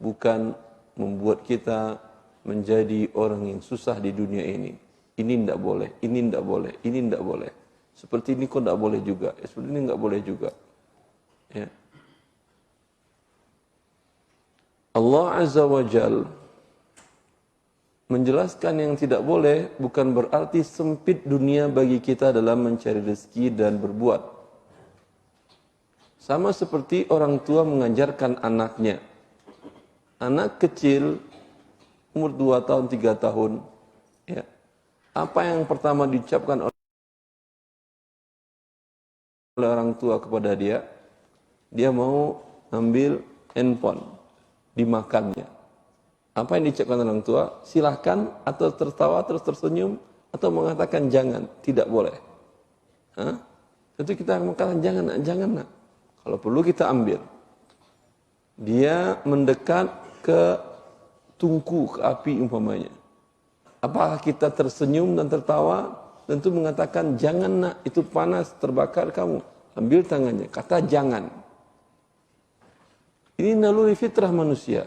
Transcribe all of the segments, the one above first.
bukan membuat kita menjadi orang yang susah di dunia ini. Ini tidak boleh, ini tidak boleh, ini tidak boleh. Seperti ini kok tidak boleh juga, seperti ini tidak boleh juga. Ya. Allah Azza wa Jal menjelaskan yang tidak boleh bukan berarti sempit dunia bagi kita dalam mencari rezeki dan berbuat. Sama seperti orang tua mengajarkan anaknya. Anak kecil umur 2 tahun, 3 tahun, ya. Apa yang pertama diucapkan oleh orang tua kepada dia? Dia mau ambil handphone, dimakannya. Apa yang diucapkan orang tua? Silahkan, atau tertawa terus tersenyum, atau mengatakan jangan, tidak boleh. Tentu kita mengatakan jangan, jangan nak. Kalau perlu kita ambil. Dia mendekat ke tungku, ke api umpamanya. Apakah kita tersenyum dan tertawa? Tentu mengatakan jangan nak, itu panas, terbakar kamu. Ambil tangannya, kata jangan. Ini naluri fitrah manusia.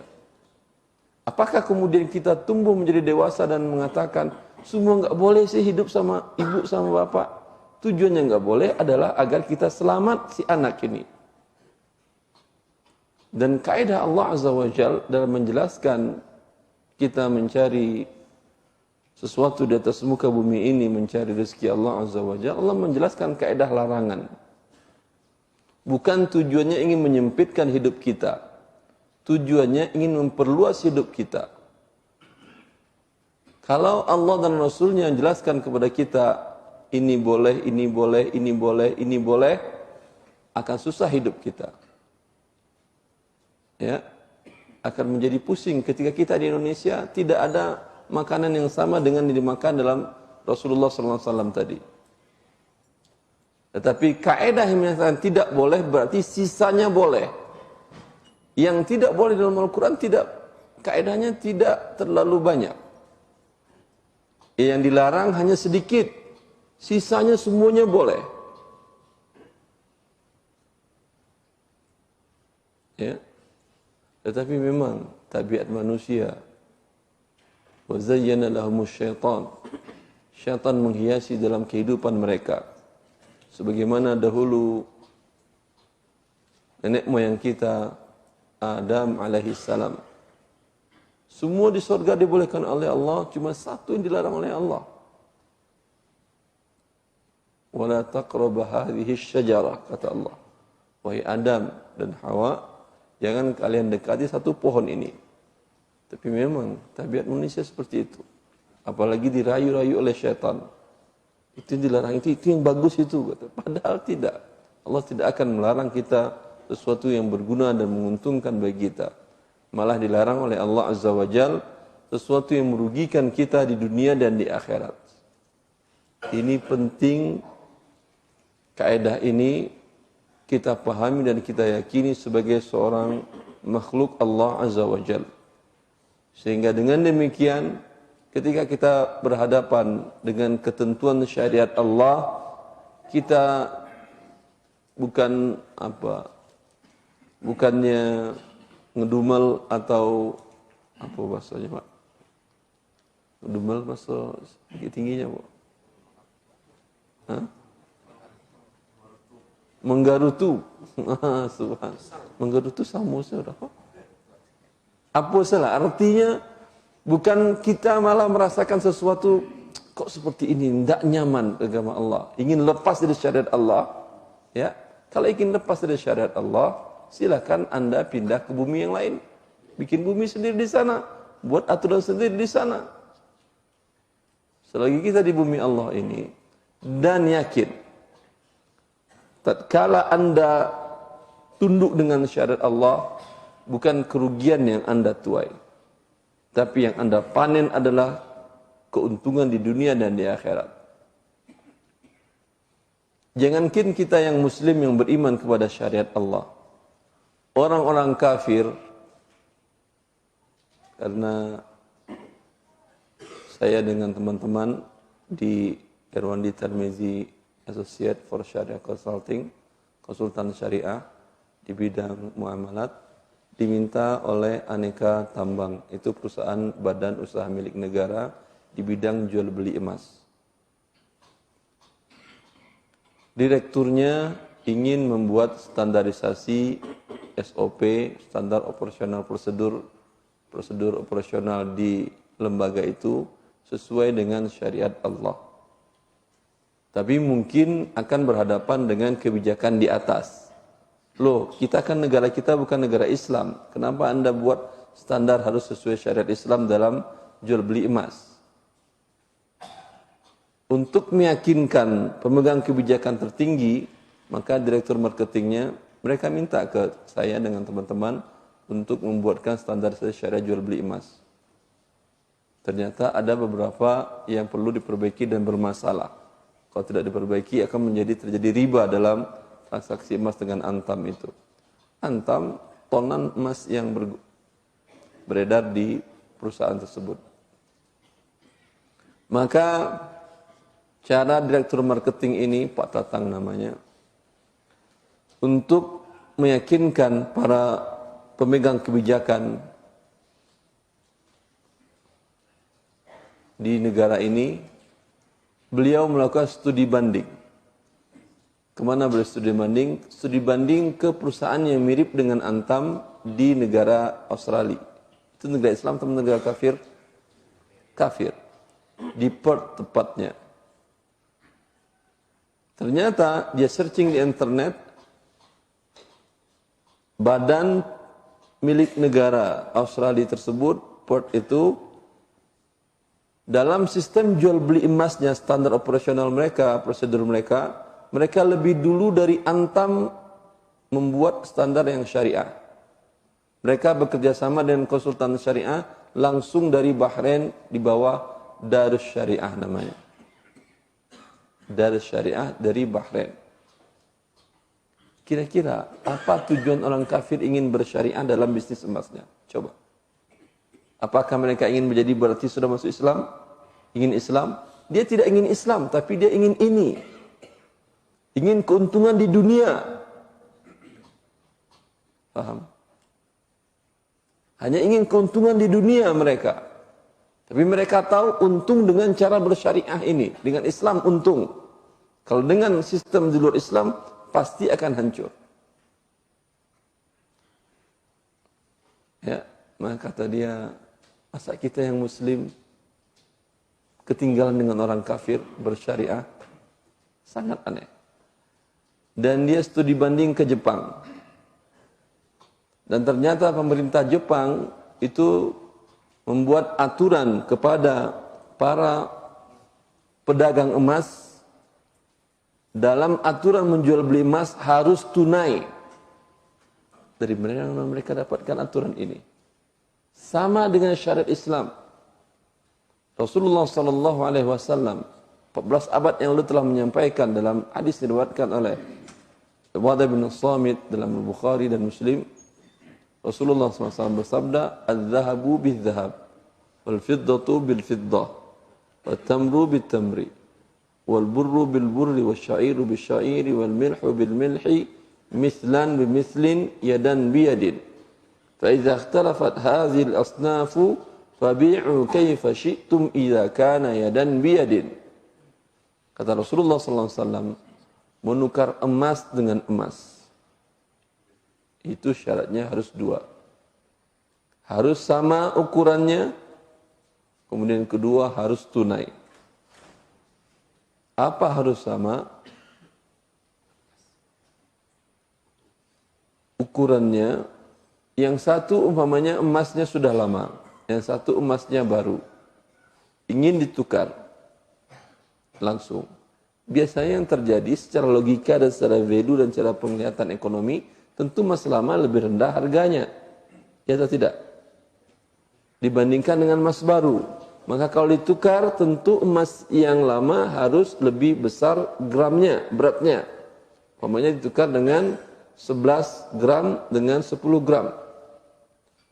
Apakah kemudian kita tumbuh menjadi dewasa dan mengatakan semua enggak boleh sih hidup sama ibu sama bapak? Tujuannya enggak boleh adalah agar kita selamat si anak ini. Dan kaidah Allah Azza wa Jalla dalam menjelaskan kita mencari sesuatu di atas muka bumi ini, mencari rezeki Allah Azza wa Jalla, Allah menjelaskan kaidah larangan. Bukan tujuannya ingin menyempitkan hidup kita. Tujuannya ingin memperluas hidup kita. Kalau Allah dan Rasulnya jelaskan kepada kita, ini boleh, ini boleh, ini boleh, ini boleh, akan susah hidup kita. Ya, akan menjadi pusing ketika kita di Indonesia tidak ada makanan yang sama dengan yang dimakan dalam Rasulullah SAW tadi. Tetapi kaidah yang menyatakan tidak boleh berarti sisanya boleh. Yang tidak boleh dalam Al-Quran tidak, kaidahnya tidak terlalu banyak. Yang dilarang hanya sedikit, sisanya semuanya boleh. Ya. Tetapi memang tabiat manusia, wa zayyana lahumus syaitan. Syaitan menghiasi dalam kehidupan mereka. Sebagaimana dahulu nenek moyang kita Adam alaihissalam. Semua di surga dibolehkan oleh Allah, cuma satu yang dilarang oleh Allah. Wala taqrabu hadhihi syajarah, kata Allah. Wahai Adam dan Hawa, jangan kalian dekati satu pohon ini. Tapi memang tabiat manusia seperti itu. Apalagi dirayu-rayu oleh syaitan. Itu yang dilarang, itu yang bagus itu. Padahal tidak. Allah tidak akan melarang kita sesuatu yang berguna dan menguntungkan bagi kita. Malah dilarang oleh Allah Azza wa Jal sesuatu yang merugikan kita di dunia dan di akhirat. Ini penting, kaidah ini kita pahami dan kita yakini sebagai seorang makhluk Allah Azza wa Jal. Sehingga dengan demikian, ketika kita berhadapan dengan ketentuan syariat Allah, kita bukannya ngedumel atau apa bahasanya Pak? Ngedumel bahasa tingginya Pak? Menggarutu. Menggarutu sama sudah Pak. Apa salah? Artinya bukan kita malah merasakan sesuatu kok seperti ini, tidak nyaman agama Allah. Ingin lepas dari syariat Allah, ya. Kalau ingin lepas dari syariat Allah, silakan Anda pindah ke bumi yang lain. Bikin bumi sendiri di sana, buat aturan sendiri di sana. Selagi kita di bumi Allah ini dan yakin, tatkala Anda tunduk dengan syariat Allah, bukan kerugian yang Anda tuai, tapi yang Anda panen adalah keuntungan di dunia dan di akhirat. Jangankan kita yang muslim yang beriman kepada syariat Allah, orang-orang kafir, karena saya dengan teman-teman di Irwandi Tirmizi Associate for Sharia Consulting, konsultan syariah di bidang muamalat, diminta oleh Aneka Tambang. Itu perusahaan badan usaha milik negara di bidang jual beli emas. Direkturnya ingin membuat standarisasi SOP, standar operasional prosedur operasional di lembaga itu sesuai dengan syariat Allah. Tapi mungkin akan berhadapan dengan kebijakan di atas. Loh, kita kan negara kita bukan negara Islam. Kenapa Anda buat standar harus sesuai syariat Islam dalam jual beli emas? Untuk meyakinkan pemegang kebijakan tertinggi, maka direktur marketingnya, mereka minta ke saya dengan teman-teman untuk membuatkan standar syariat jual beli emas. Ternyata ada beberapa yang perlu diperbaiki dan bermasalah. Kalau tidak diperbaiki akan terjadi riba dalam transaksi emas dengan Antam itu. Antam tonan emas yang beredar di perusahaan tersebut. Maka cara direktur marketing ini, Pak Tatang namanya, untuk meyakinkan para pemegang kebijakan di negara ini, beliau melakukan studi banding. Kemana beliau studi banding? Studi banding ke perusahaan yang mirip dengan Antam di negara Australia. Itu negara Islam atau negara kafir? Kafir. Di Perth tepatnya. Ternyata dia searching di internet, badan milik negara Australia tersebut, Perth itu, dalam sistem jual beli emasnya, standar operasional mereka, prosedur mereka, mereka lebih dulu dari Antam membuat standar yang syariah. Mereka bekerja sama dengan konsultan syariah langsung dari Bahrain di bawah Darus Syariah namanya. Darus Syariah dari Bahrain. Kira-kira apa tujuan orang kafir ingin bersyariah dalam bisnis emasnya? Coba. Apakah mereka ingin menjadi berarti sudah masuk Islam? Ingin Islam? Dia tidak ingin Islam, tapi dia ingin ini. Ingin keuntungan di dunia. Paham? Hanya ingin keuntungan di dunia mereka. Tapi mereka tahu untung dengan cara bersyariah ini. Dengan Islam untung. Kalau dengan sistem di luar Islam, pasti akan hancur. Ya, maka kata dia, masa kita yang muslim ketinggalan dengan orang kafir bersyariah? Sangat aneh. Dan dia studi banding ke Jepang. Dan ternyata pemerintah Jepang itu membuat aturan kepada para pedagang emas. Dalam aturan menjual beli emas harus tunai. Dari mana mereka dapatkan aturan ini? Sama dengan syariat Islam. Rasulullah sallallahu alaihi wasallam 14 abad yang lalu telah menyampaikan dalam hadis diriwayatkan oleh Ubadah bin Samit dalam Al-Bukhari dan Muslim. Rasulullah SAW bersabda, "Adz-dzahabu bil-dzahab, wal-fiddatu bil-fiddah, wat-tamru bit-tamri, wal-burru bil-burri, wasy-sya'iru bil-syairi, wal-milhu bil-milhi, mithlan bimithlin, yadan biyadin. Fa idza ikhtalafat hadhihi al-asnafu fabi'u kaifa syi'tum idza kana yadan biyadin." Kata Rasulullah SAW, menukar emas dengan emas. Itu syaratnya harus dua. Harus sama ukurannya, kemudian kedua harus tunai. Apa harus sama? Ukurannya, yang satu umpamanya emasnya sudah lama, yang satu emasnya baru. Ingin ditukar langsung. Biasanya yang terjadi secara logika dan secara value dan secara penglihatan ekonomi, tentu emas lama lebih rendah harganya. Ya atau tidak? Dibandingkan dengan emas baru. Maka kalau ditukar, tentu emas yang lama harus lebih besar gramnya, beratnya. Umpamanya ditukar dengan 11 gram dengan 10 gram.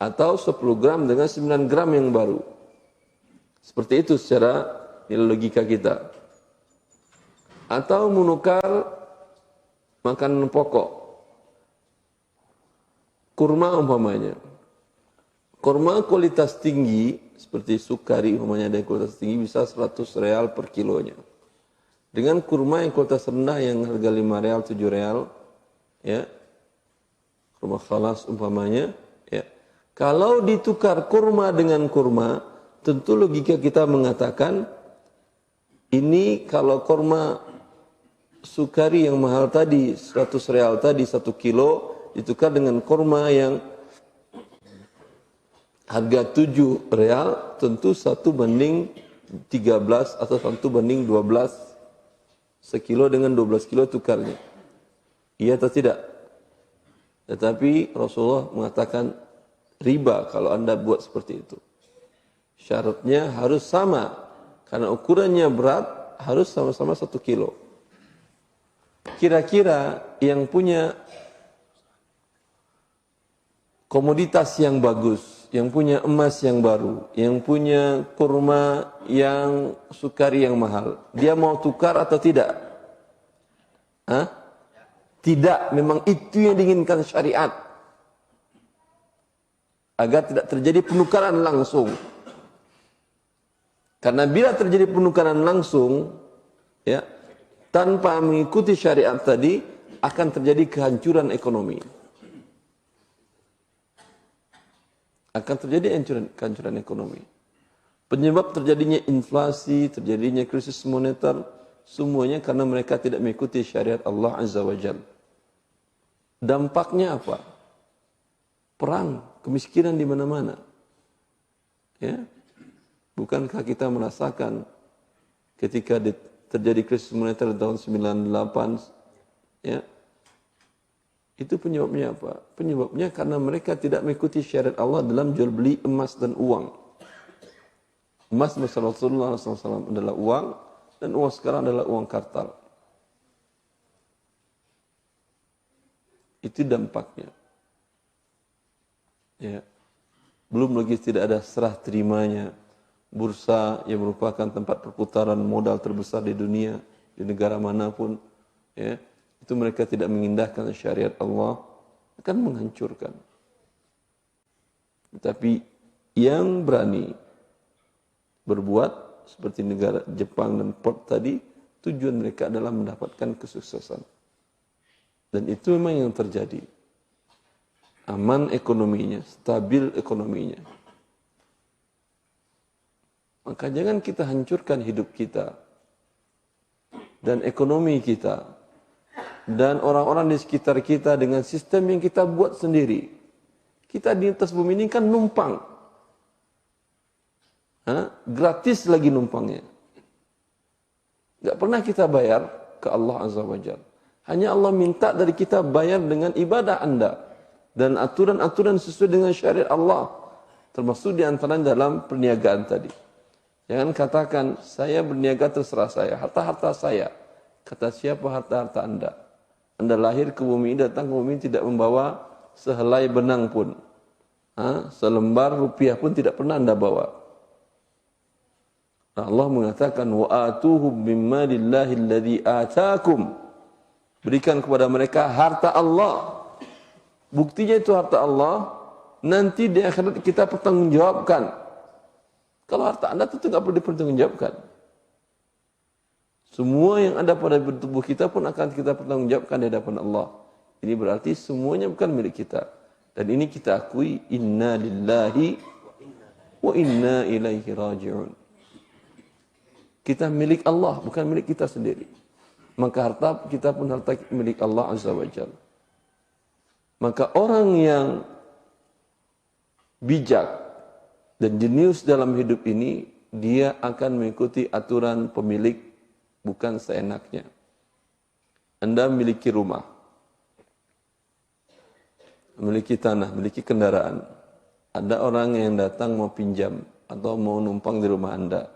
Atau 10 gram dengan 9 gram yang baru. Seperti itu secara nilai logika kita. Atau menukar makanan pokok. kurma umpamanya. Kurma kualitas tinggi, seperti sukari umpamanya ada kualitas tinggi bisa 100 real per kilonya. Dengan kurma yang kualitas rendah yang harga 5 real, 7 real, ya, kurma khalas umpamanya, ya. Kalau ditukar kurma dengan kurma, tentu logika kita mengatakan, ini kalau kurma sukari yang mahal tadi, 100 real tadi 1 kilo, ditukar dengan kurma yang harga 7 real, tentu 1:13 atau 1:12 sekilo dengan 12 kilo tukarnya. Iya atau tidak? Tetapi Rasulullah mengatakan riba kalau Anda buat seperti itu. Syaratnya harus sama, karena ukurannya berat harus sama-sama 1 kilo. Kira-kira yang punya komoditas yang bagus, yang punya emas yang baru, yang punya kurma yang sukari yang mahal, dia mau tukar atau tidak? Hah? Tidak, memang itu yang diinginkan syariat. Agar tidak terjadi penukaran langsung. Karena bila terjadi penukaran langsung, ya, tanpa mengikuti syariat tadi, akan terjadi kehancuran ekonomi. Akan terjadi kehancuran ekonomi. Penyebab terjadinya inflasi, terjadinya krisis moneter, semuanya karena mereka tidak mengikuti syariat Allah Azza wa Jalla. Dampaknya apa? Perang, kemiskinan di mana-mana. Ya. Bukankah kita merasakan ketika terjadi krisis moneter tahun 98, ya, itu penyebabnya apa? Penyebabnya karena mereka tidak mengikuti syariat Allah dalam jual beli emas dan uang. Emas masa Rasulullah SAW adalah uang, dan uang sekarang adalah uang kartal. Itu dampaknya. Ya. Belum lagi tidak ada serah terimanya. Bursa yang merupakan tempat perputaran modal terbesar di dunia, di negara manapun, ya, itu mereka tidak mengindahkan syariat Allah, akan menghancurkan. Tetapi yang berani berbuat seperti negara Jepang dan Port tadi, tujuan mereka adalah mendapatkan kesuksesan. Dan itu memang yang terjadi. Aman ekonominya, stabil ekonominya. Maka jangan kita hancurkan hidup kita dan ekonomi kita dan orang-orang di sekitar kita dengan sistem yang kita buat sendiri. Kita di atas bumi ini kan numpang. Gratis lagi numpangnya. Gak pernah kita bayar ke Allah Azza wa Jalla. Hanya Allah minta dari kita bayar dengan ibadah Anda dan aturan-aturan sesuai dengan syariat Allah. Termasuk di antaranya dalam perniagaan tadi. Jangan katakan, saya berniaga terserah saya, harta-harta saya. Kata siapa harta-harta Anda? Anda lahir ke bumi, datang ke bumi tidak membawa sehelai benang pun. Selembar rupiah pun tidak pernah Anda bawa. Allah mengatakan, وَآتُوهُمْ مِمَّا لِلَّهِ الَّذِي آتَاكُمْ. Berikan kepada mereka harta Allah. Buktinya itu harta Allah, nanti di akhirat kita pertanggungjawabkan. Kalau harta Anda tentu tidak perlu dipertanggungjawabkan. Semua yang ada pada tubuh kita pun akan kita pertanggungjawabkan di hadapan Allah. Ini berarti semuanya bukan milik kita. Dan ini kita akui, inna lillahi wa inna ilaihi raji'un. Kita milik Allah, bukan milik kita sendiri. Maka harta kita pun harta milik Allah Azza wa Jalla. Maka orang yang bijak dan jenius dalam hidup ini, dia akan mengikuti aturan pemilik, bukan seenaknya. Anda memiliki rumah, memiliki tanah, memiliki kendaraan. Ada orang yang datang mau pinjam atau mau numpang di rumah Anda.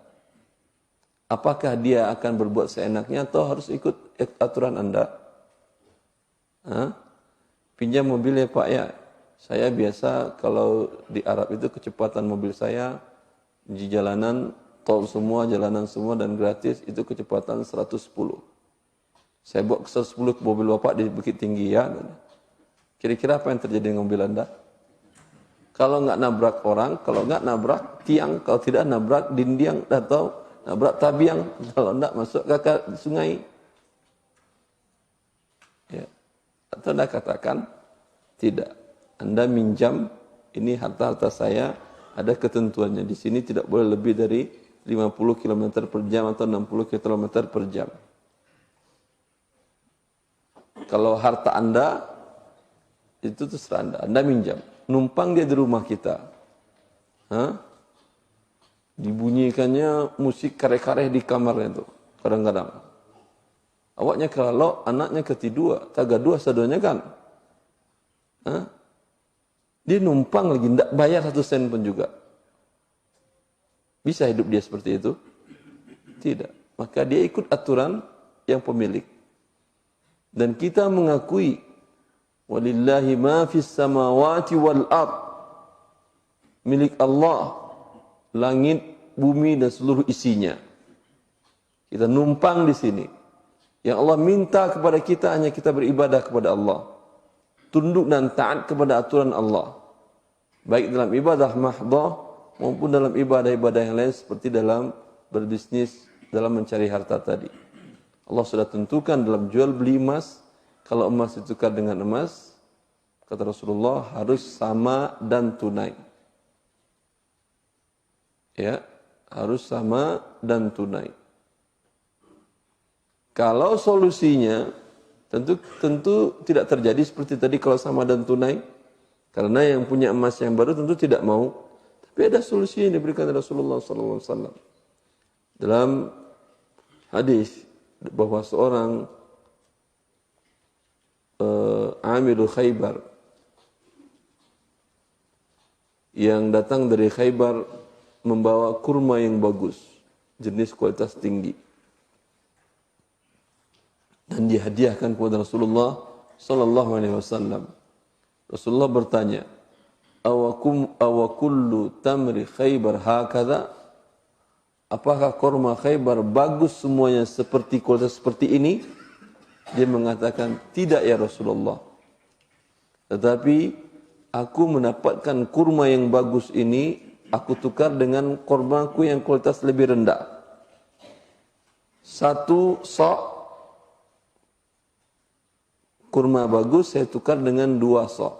Apakah dia akan berbuat seenaknya atau harus ikut aturan Anda? Pinjam mobil ya Pak ya. Saya biasa kalau di Arab itu kecepatan mobil saya di jalanan, tol semua, jalanan semua dan gratis itu kecepatan 110. Saya bawa ke 110 ke mobil Bapak di Bukit Tinggi ya. Kira-kira apa yang terjadi dengan mobil Anda? Kalau nggak nabrak orang, kalau nggak nabrak tiang, kalau tidak nabrak dinding atau nabrak tabiang, kalau nggak masuk ke sungai. Ya. Atau Anda katakan, tidak. Anda minjam, ini harta-harta saya, ada ketentuannya. Di sini tidak boleh lebih dari 50 km per jam atau 60 km per jam. Kalau harta Anda, itu terserah Anda. Anda minjam. Numpang dia di rumah kita. Dibunyikannya musik kare-kare di kamarnya itu. Kadang-kadang. Awaknya kalau anaknya ketidur, tagadua sadonya kan. Dia numpang lagi, tidak bayar 1 sen pun juga. Bisa hidup dia seperti itu? Tidak. Maka dia ikut aturan yang pemilik. Dan kita mengakui walillahi ma fis samawati wal ard, milik Allah langit, bumi dan seluruh isinya. Kita numpang di sini. Yang Allah minta kepada kita hanya kita beribadah kepada Allah, tunduk dan taat kepada aturan Allah, baik dalam ibadah mahdhah maupun dalam ibadah-ibadah yang lain seperti dalam berbisnis, dalam mencari harta tadi. Allah sudah tentukan dalam jual beli emas, kalau emas ditukar dengan emas, kata Rasulullah, harus sama dan tunai. Ya, harus sama dan tunai. Kalau solusinya, tentu tidak terjadi seperti tadi kalau sama dan tunai, karena yang punya emas yang baru tentu tidak mau. Tapi ada solusi yang diberikan oleh Rasulullah SAW. Dalam hadis bahwa seorang Amilu Khaybar yang datang dari Khaybar membawa kurma yang bagus, jenis kualitas tinggi, dan dihadiahkan kepada Rasulullah sallallahu alaihi wasallam. Rasulullah bertanya, awakullu tamri Khaybar hakadha? Apakah kurma Khaybar bagus semuanya seperti kualitas seperti ini? Dia mengatakan, tidak ya Rasulullah. Tetapi aku mendapatkan kurma yang bagus ini, aku tukar dengan kurmaku yang kualitas lebih rendah. 1 sok kurma bagus saya tukar dengan 2 sok.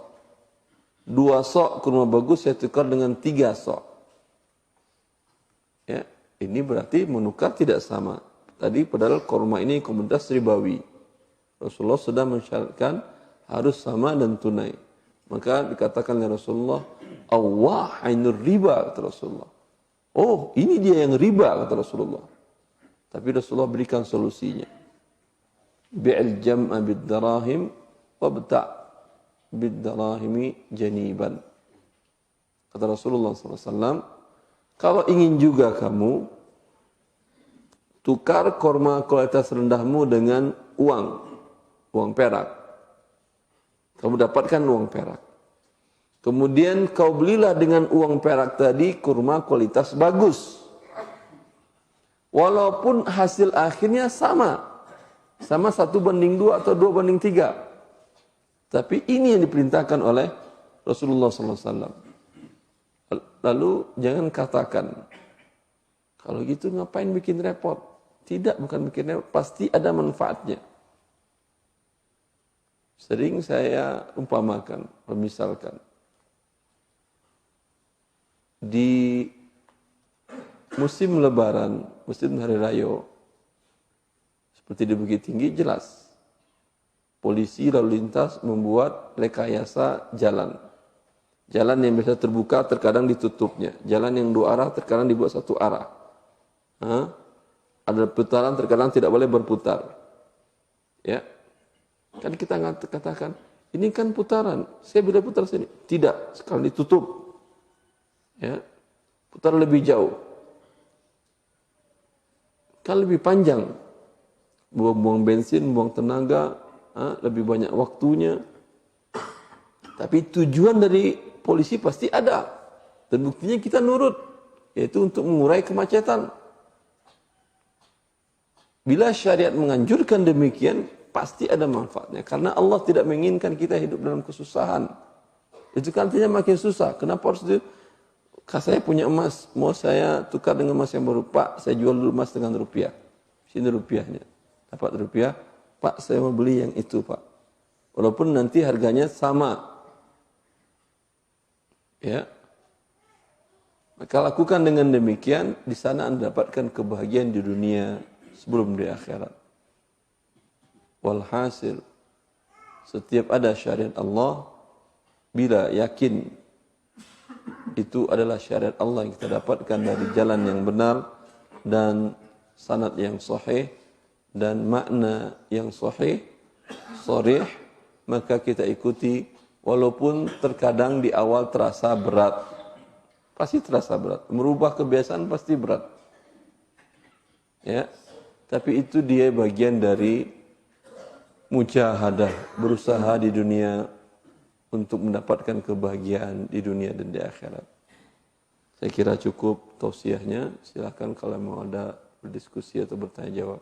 2 sok kurma bagus saya tukar dengan 3 sok. Ya, ini berarti menukar tidak sama. Tadi padahal kurma ini komunitas ribawi. Rasulullah sudah mensyaratkan harus sama dan tunai. Maka dikatakan oleh Rasulullah, Allah ainur riba, kata Rasulullah. Oh, ini dia yang riba, kata Rasulullah. Tapi Rasulullah berikan solusinya. Bi'il jam'a bid-darahim wabta' bid-darahimi janiban. Kata Rasulullah SAW, kalau ingin juga kamu tukar kurma kualitas rendahmu dengan uang perak. Kamu dapatkan uang perak. Kemudian kau belilah dengan uang perak tadi kurma kualitas bagus. Walaupun hasil akhirnya sama. Sama 1:2 atau 2:3. Tapi ini yang diperintahkan oleh Rasulullah SAW. Lalu jangan katakan, kalau gitu ngapain bikin repot? Tidak, bukan bikin repot. Pasti ada manfaatnya. Sering saya umpamakan, memisalkan. Di musim lebaran, musim hari raya, seperti di Bukit Tinggi jelas. Polisi lalu lintas membuat rekayasa jalan. Jalan yang biasa terbuka terkadang ditutupnya. Jalan yang 2 arah terkadang dibuat 1 arah. Ada putaran terkadang tidak boleh berputar. Ya. Kan kita katakan, ini kan putaran, saya boleh putar sini. Tidak, sekali ditutup. Ya, putar lebih jauh. Kan lebih panjang. Buang-buang bensin, buang tenaga, lebih banyak waktunya. Tapi tujuan dari polisi pasti ada. Dan buktinya kita nurut, yaitu untuk mengurai kemacetan. Bila syariat menganjurkan demikian, pasti ada manfaatnya. Karena Allah tidak menginginkan kita hidup dalam kesusahan. Itu kan artinya makin susah. Kenapa harus itu? Saya punya emas, mau saya tukar dengan emas yang baru. Pak, saya jual dulu emas dengan rupiah. Sini rupiahnya. Dapat rupiah, Pak, saya mau beli yang itu, Pak. Walaupun nanti harganya sama. Ya. Maka lakukan dengan demikian, di sana Anda dapatkan kebahagiaan di dunia sebelum di akhirat. Walhasil, setiap ada syariat Allah, bila yakin itu adalah syariat Allah yang kita dapatkan dari jalan yang benar dan sanad yang sahih dan makna yang sahih, sharih, maka kita ikuti walaupun terkadang di awal terasa berat. Pasti terasa berat. Merubah kebiasaan pasti berat. Ya. Tapi itu dia bagian dari mujahadah, berusaha di dunia untuk mendapatkan kebahagiaan di dunia dan di akhirat. Saya kira cukup tausiahnya. Silakan kalau mau ada berdiskusi atau bertanya jawab.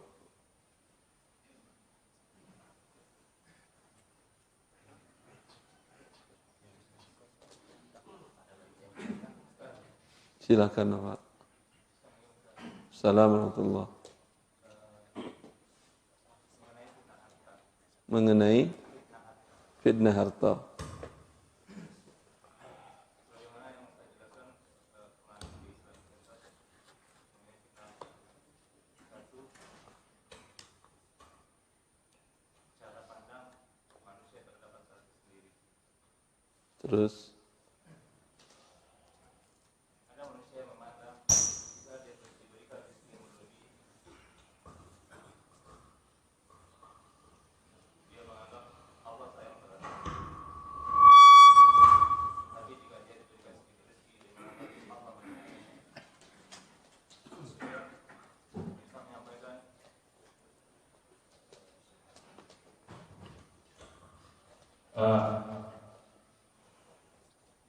Silakan Pak. Assalamualaikum. Mengenai fitnah harta. Terus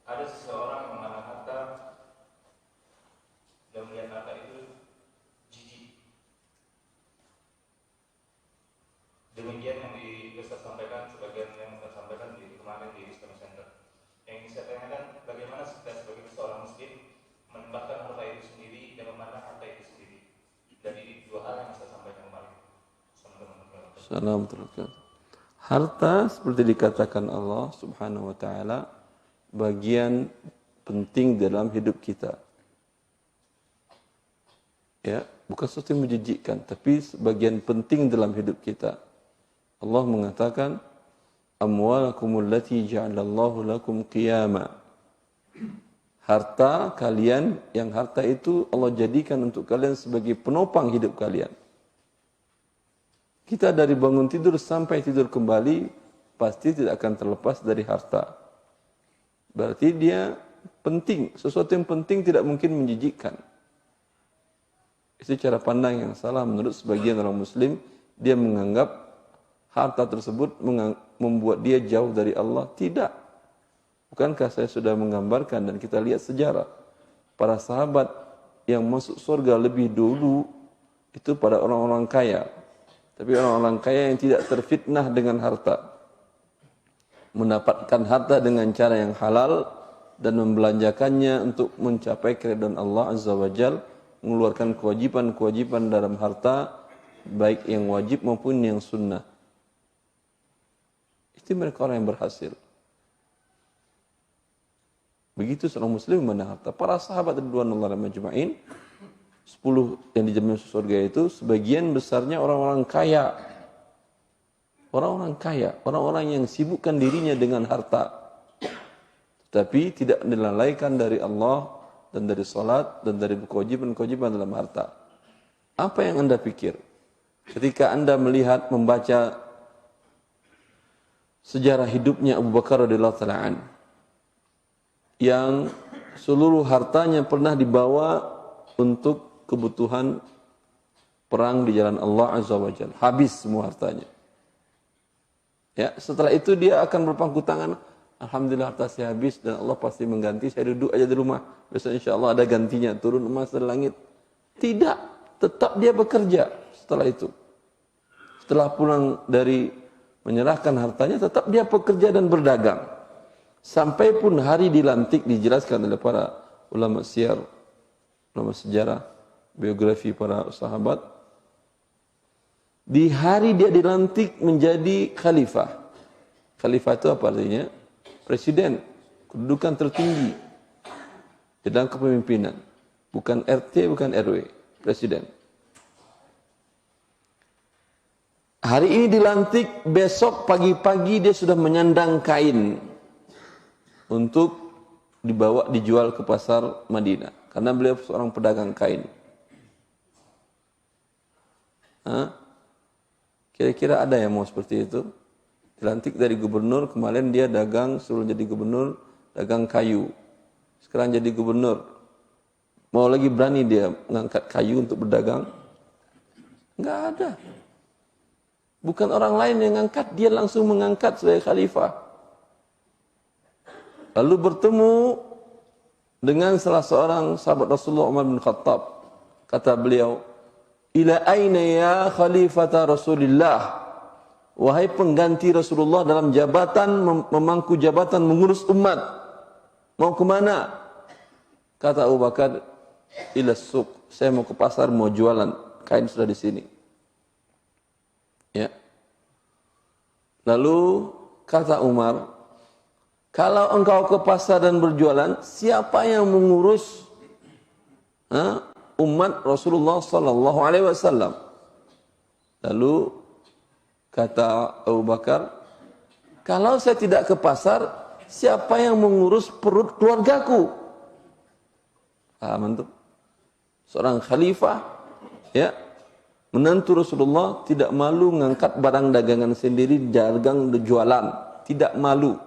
ada seseorang yang mengenal harta dan melihat harta itu jijik. Demikian yang Ustaz sampaikan, sebagian yang Ustaz sampaikan di kemarin di Islamic Center. Yang ingin saya tanyakan, bagaimana kita sebagai seorang muslim menempatkan harta itu sendiri dan memandang harta itu sendiri. Dari dua hal yang Ustaz sampaikan kemarin. Assalamualaikum. Harta seperti dikatakan Allah Subhanahu wa taala bagian penting dalam hidup kita. Ya, bukan sesuatu yang menjijikkan, tapi bagian penting dalam hidup kita. Allah mengatakan, "Amwalakumul lati ja'alallahu lakum qiyama." Harta kalian, yang harta itu Allah jadikan untuk kalian sebagai penopang hidup kalian. Kita dari bangun tidur sampai tidur kembali pasti tidak akan terlepas dari harta. Berarti dia penting, sesuatu yang penting tidak mungkin menjijikkan. Itu cara pandang yang salah menurut sebagian orang muslim. Dia menganggap harta tersebut membuat dia jauh dari Allah. Tidak. Bukankah saya sudah menggambarkan dan kita lihat sejarah para sahabat yang masuk surga lebih dulu itu pada orang-orang kaya. Tapi orang-orang kaya yang tidak terfitnah dengan harta, mendapatkan harta dengan cara yang halal dan membelanjakannya untuk mencapai keridhaan Allah Azza wa Jalla, mengeluarkan kewajiban-kewajiban dalam harta, baik yang wajib maupun yang sunnah. Itu mereka orang yang berhasil. Begitu seorang muslim memandang harta. Para sahabat radhiyallahu anhum ajma'in, 10 yang dijamin masuk surga itu sebagian besarnya orang-orang kaya. Orang-orang kaya, orang-orang yang sibukkan dirinya dengan harta. Tapi tidak dilalaikan dari Allah dan dari salat dan dari kewajiban-kewajiban dalam harta. Apa yang Anda pikir? Ketika Anda melihat, membaca sejarah hidupnya Abu Bakar radhiyallahu ta'ala an, yang seluruh hartanya pernah dibawa untuk kebutuhan perang di jalan Allah Azza wa Jalla. Habis semua hartanya. Ya, setelah itu dia akan berpangku tangan, alhamdulillah harta saya habis dan Allah pasti mengganti, saya duduk aja di rumah. Besok insya Allah ada gantinya, turun emas dari langit. Tidak, tetap dia bekerja setelah itu. Setelah pulang dari menyerahkan hartanya, tetap dia pekerja dan berdagang. Sampai pun hari dilantik, dijelaskan oleh para ulama syiar, ulama sejarah, biografi para sahabat. Di hari dia dilantik menjadi khalifah. Khalifah itu apa artinya? Presiden, kedudukan tertinggi di dalam kepemimpinan. Bukan RT, bukan RW, presiden. Hari ini dilantik, besok pagi-pagi dia sudah menyandang kain untuk dibawa dijual ke pasar Madinah. Karena beliau seorang pedagang kain. Kira-kira ada yang mau seperti itu? Dilantik dari gubernur, kemarin dia dagang, suruh jadi gubernur, dagang kayu. Sekarang jadi gubernur. Mau lagi berani dia mengangkat kayu untuk berdagang? Enggak ada. Bukan orang lain yang mengangkat, dia langsung mengangkat sebagai khalifah. Lalu bertemu dengan salah seorang sahabat Rasulullah Umar bin Khattab. Kata beliau, "Ila aina ya khalifata Rasulillah?" Wahai pengganti Rasulullah dalam jabatan, memangku jabatan mengurus umat. Mau ke mana? Kata Abu Bakar, "Ila suq." Saya mau ke pasar, mau jualan. Kain sudah di sini. Ya. Lalu kata Umar, kalau engkau ke pasar dan berjualan, siapa yang mengurus umat Rasulullah sallallahu alaihi wasallam? Lalu kata Abu Bakar, kalau saya tidak ke pasar, siapa yang mengurus perut keluargaku? Paham antum? Seorang khalifah, ya, menantu Rasulullah tidak malu mengangkat barang dagangan sendiri, dagang jualan, tidak malu.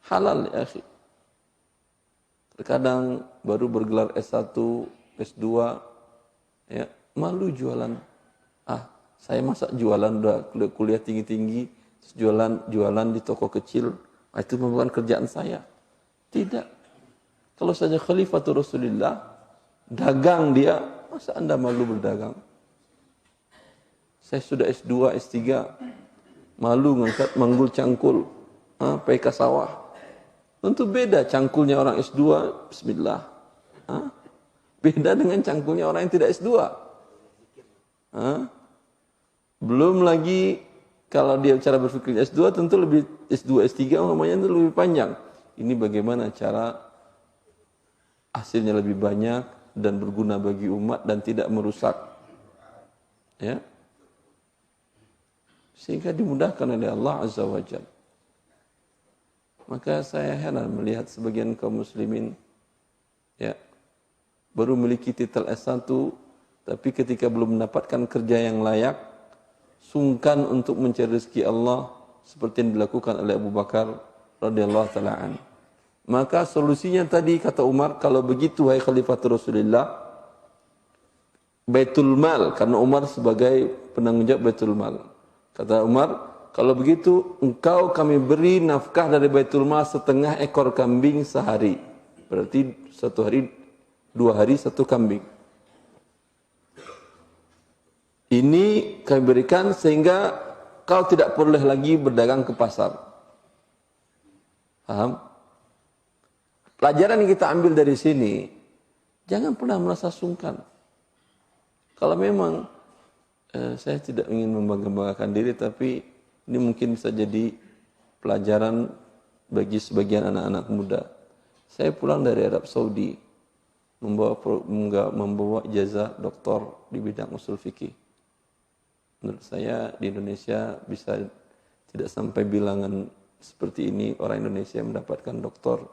Halal ya akhi. Terkadang baru bergelar S1, S2, ya, malu jualan. Saya masa jualan udah kuliah tinggi-tinggi, jualan di toko kecil, itu bukan kerjaan saya. Tidak. Kalau saja Khalifatul Rasulullah, dagang dia, masa Anda malu berdagang? Saya sudah S2, S3, malu ngangkat manggul cangkul, PK sawah. Tentu beda cangkulnya orang S2, bismillah. Beda dengan cangkulnya orang yang tidak S2. Belum lagi kalau dia cara berpikir S2 tentu lebih S2, S3 namanya itu lebih panjang. Ini bagaimana cara hasilnya lebih banyak dan berguna bagi umat dan tidak merusak. Ya. Sehingga dimudahkan oleh Allah Azza wa Jalla. Maka saya heran melihat sebagian kaum muslimin, ya, baru memiliki titel S1, tapi ketika belum mendapatkan kerja yang layak, sungkan untuk mencari rezeki Allah seperti yang dilakukan oleh Abu Bakar radhiyallahu taala an. Maka solusinya tadi kata Umar, kalau begitu hai Khalifatul Rasulullah, Baitul Mal, karena Umar sebagai penanggung jawab Baitul Mal. Kata Umar, kalau begitu engkau kami beri nafkah dari Baitul Mal setengah ekor kambing sehari. Berarti satu hari, 2 hari satu kambing. Ini kami berikan sehingga kau tidak boleh lagi berdagang ke pasar. Paham? Pelajaran yang kita ambil dari sini, jangan pernah merasa sungkan. Kalau memang saya tidak ingin membangga-banggakan diri, tapi ini mungkin bisa jadi pelajaran bagi sebagian anak-anak muda. Saya pulang dari Arab Saudi, membawa ijazah doktor di bidang usul fikih. Menurut saya di Indonesia bisa tidak sampai bilangan seperti ini orang Indonesia yang mendapatkan doktor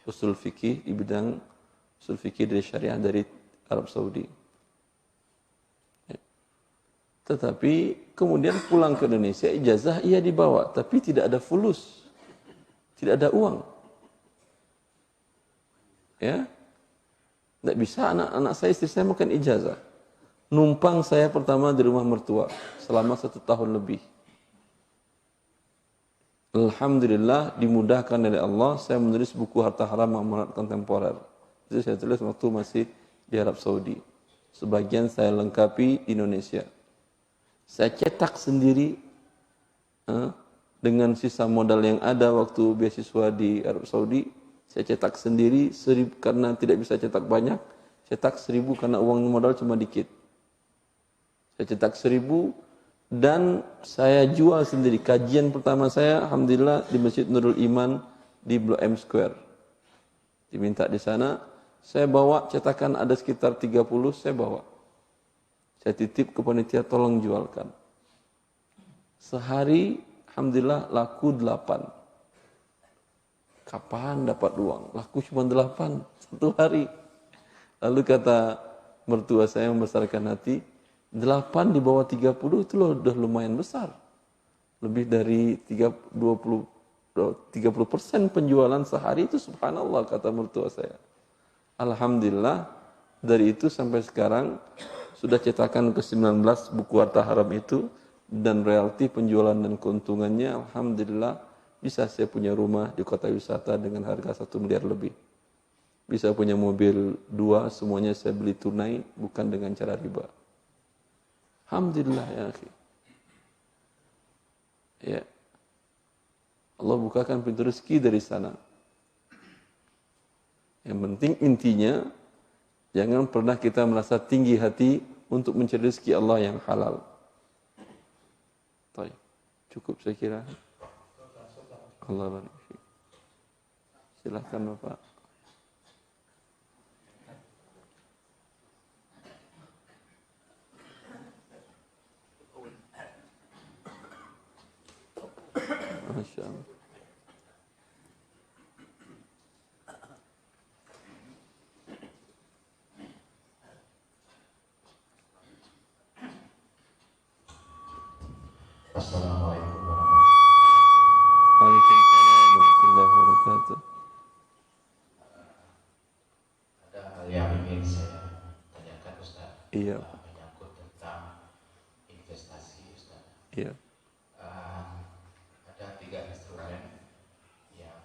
usul fikih di bidang usul fikih dari syariah dari Arab Saudi. Tetapi kemudian pulang ke Indonesia, ijazah ia dibawa, tapi tidak ada fulus, tidak ada uang. Ya, tidak bisa anak-anak saya, istri saya makan ijazah. Numpang saya pertama di rumah mertua selama 1 tahun lebih. Alhamdulillah dimudahkan oleh Allah, saya menulis buku Harta Haram Amarat Kontemporer. Itu saya tulis waktu masih di Arab Saudi. Sebagian saya lengkapi di Indonesia. Saya cetak sendiri dengan sisa modal yang ada waktu beasiswa di Arab Saudi. Saya cetak sendiri 1.000 karena tidak bisa cetak banyak. Cetak 1.000 karena uang modal cuma dikit. Saya cetak 1.000 dan saya jual sendiri. Kajian pertama saya alhamdulillah di Masjid Nurul Iman di Blok M Square. Diminta di sana, saya bawa cetakan ada sekitar 30, saya bawa. Saya titip ke panitia, tolong jualkan. Sehari alhamdulillah laku 8. Kapan dapat uang? Laku cuma 8 satu hari. Lalu kata mertua saya yang membesarkan hati, 8 di bawah 30 itu loh udah lumayan besar. Lebih dari 30% penjualan sehari itu subhanallah kata mertua saya. Alhamdulillah dari itu sampai sekarang sudah cetakan ke-19 buku Harta Haram itu dan royalti penjualan dan keuntungannya alhamdulillah bisa saya punya rumah di kota wisata dengan harga 1 miliar lebih. Bisa punya mobil 2 semuanya saya beli tunai bukan dengan cara riba. Alhamdulillah ya akhi. Ya. Allah bukakan pintu rezeki dari sana. Yang penting intinya jangan pernah kita merasa tinggi hati untuk mencari rezeki Allah yang halal. Baik. Cukup saya kira. Allah barik fiik. Silakan Bapak. Masya Allah. Assalamualaikum Waalaikumsalam warahmatullahi wabarakatuh. Ada hal yang ingin saya tanyakan Ustaz. Iya. Menyangkut tentang investasi Ustaz. Iya. Ada 3 instrumen yang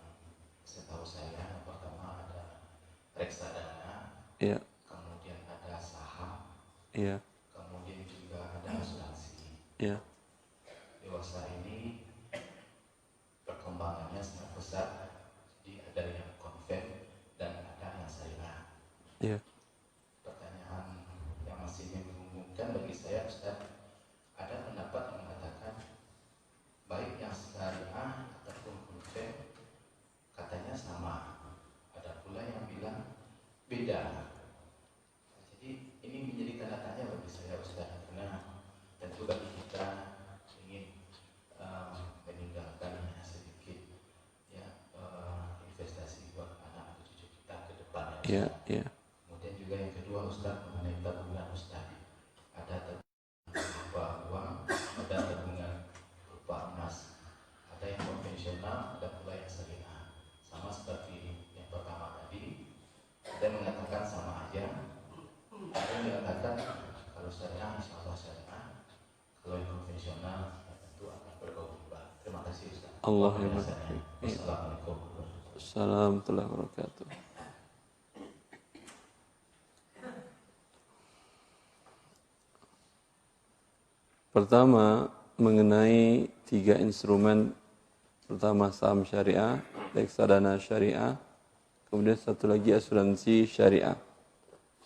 setahu saya. Yang pertama ada reksadana, Iya. kemudian ada saham, Iya. kemudian juga ada asuransi. Iya. Dewasa ini perkembangannya sangat pesat. Jadi ada yang konven dan ada yang syariah. Iya. Pertanyaan yang masih membingungkan bagi saya Ustaz, ada pendapat yang mengatakan baik yang syariah ataupun konven katanya sama. Ada pula yang bilang beda. Jadi ini menjadi tanda tanya bagi saya Ustaz, karena tentu bagi kita ingin meninggalkan sedikit ya investasi buat anak cucu kita ke depan. Iya. Iya. Kemudian juga yang kedua Ustaz mengenai tabungan Ustaz. Ada tabungan berupa uang, ada tabungan berupa emas. Ada yang konvensional, ada pula yang syariah. Sama seperti yang pertama tadi, ada yang mengatakan sama aja. Ada yang mengatakan kalau syariah insya Allah syariah, kalau yang konvensional tentu akan bergaul riba. Terima kasih Ustaz. Allah ya barik. Wassalamualaikum. Assalamualaikum warahmatullahi wabarakatuh. Pertama, mengenai 3 instrumen. Pertama saham syariah, reksadana syariah, kemudian satu lagi asuransi syariah.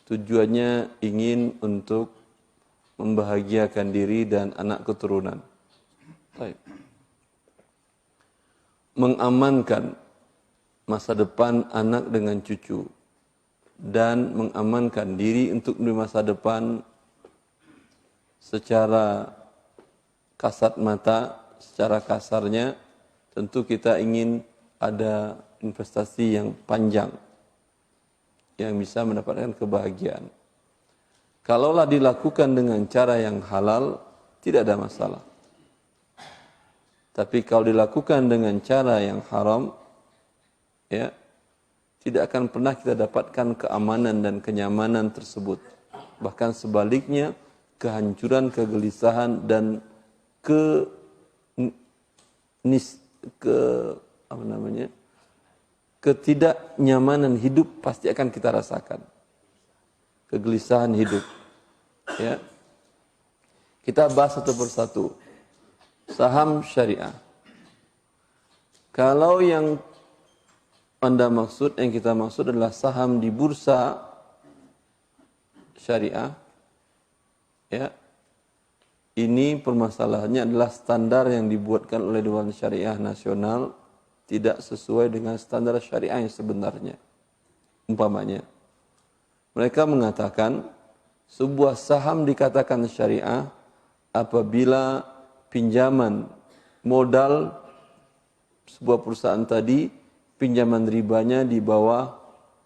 Tujuannya ingin untuk membahagiakan diri dan anak keturunan. Baik. Mengamankan masa depan anak dengan cucu dan mengamankan diri untuk di masa depan secara kasat mata, secara kasarnya tentu kita ingin ada investasi yang panjang yang bisa mendapatkan kebahagiaan. Kalaulah dilakukan dengan cara yang halal, tidak ada masalah. Tapi kalau dilakukan dengan cara yang haram, ya, tidak akan pernah kita dapatkan keamanan dan kenyamanan tersebut. Bahkan sebaliknya, kehancuran, kegelisahan dan ketidaknyamanan hidup pasti akan kita rasakan. Kegelisahan hidup. Ya. Kita bahas satu persatu. Saham syariah. Kalau yang yang kita maksud adalah saham di bursa syariah, ya, ini permasalahannya adalah standar yang dibuatkan oleh Dewan Syariah Nasional tidak sesuai dengan standar syariah yang sebenarnya. Umpamanya, mereka mengatakan sebuah saham dikatakan syariah apabila pinjaman modal sebuah perusahaan tadi, pinjaman ribanya di bawah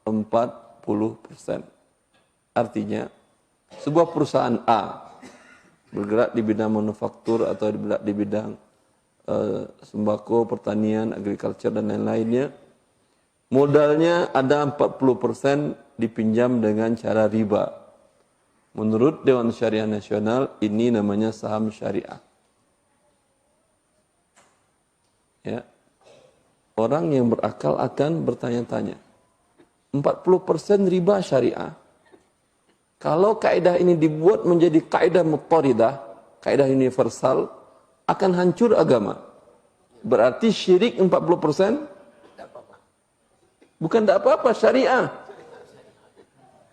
40%. Artinya, sebuah perusahaan A bergerak di bidang manufaktur atau di bidang sembako, pertanian, agriculture, dan lain-lainnya, modalnya ada 40% dipinjam dengan cara riba. Menurut Dewan Syariah Nasional, ini namanya saham syariah. Ya. Orang yang berakal akan bertanya-tanya, 40% riba syariah. Kalau kaidah ini dibuat menjadi kaidah muttaridah, kaidah universal, akan hancur agama. Berarti syirik 40%? Bukan tidak apa-apa, syariah.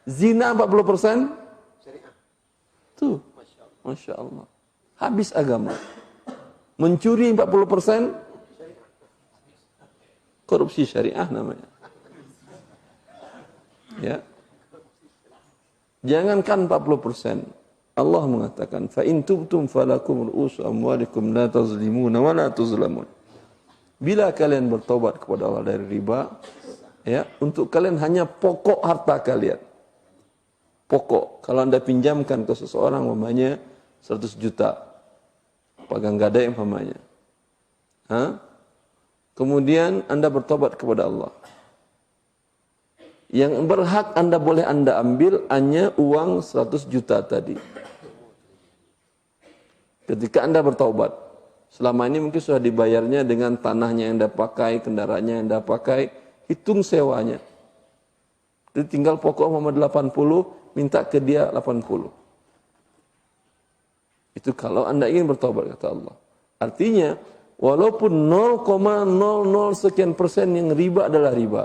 Zina 40%? Tuh, Masya Allah. Habis agama. Mencuri 40%? Korupsi syariah namanya. Ya. Jangankan 40%. Allah mengatakan, "Fa in tubtum falakum ru'usu amwalikum la tazlimuna wa la tuzlamun." Bila kalian bertobat kepada Allah dari riba, ya, untuk kalian hanya pokok harta kalian. Pokok. Kalau Anda pinjamkan ke seseorang umpamanya 100 juta. Pegang gadai umpamanya. Kemudian Anda bertobat kepada Allah. Yang berhak boleh Anda ambil hanya uang 100 juta tadi. Ketika Anda bertobat, selama ini mungkin sudah dibayarnya dengan tanahnya yang Anda pakai, kendaraannya yang Anda pakai, hitung sewanya. Jadi tinggal pokok Muhammad 80, minta ke dia 80. Itu kalau Anda ingin bertobat, kata Allah. Artinya, walaupun 0,00 sekian persen yang riba adalah riba.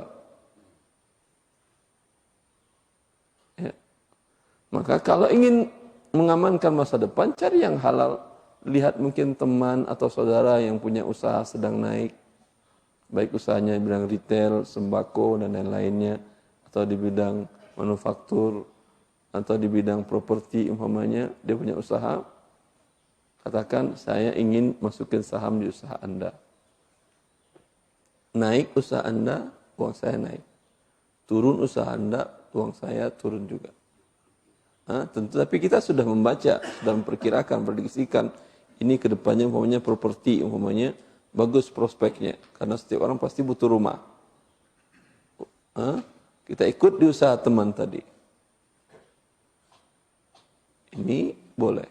Ya. Maka kalau ingin mengamankan masa depan, cari yang halal. Lihat mungkin teman atau saudara yang punya usaha sedang naik. Baik usahanya di bidang retail, sembako, dan lain-lainnya. Atau di bidang manufaktur, atau di bidang properti umpamanya, dia punya usaha. Katakan, saya ingin masukin saham di usaha Anda. Naik usaha Anda, uang saya naik. Turun usaha Anda, uang saya turun juga. Tentu, tapi kita sudah membaca, sudah memperkirakan, prediksikan, ini kedepannya umpamanya properti, umpamanya bagus prospeknya. Karena setiap orang pasti butuh rumah. Kita ikut di usaha teman tadi. Ini boleh.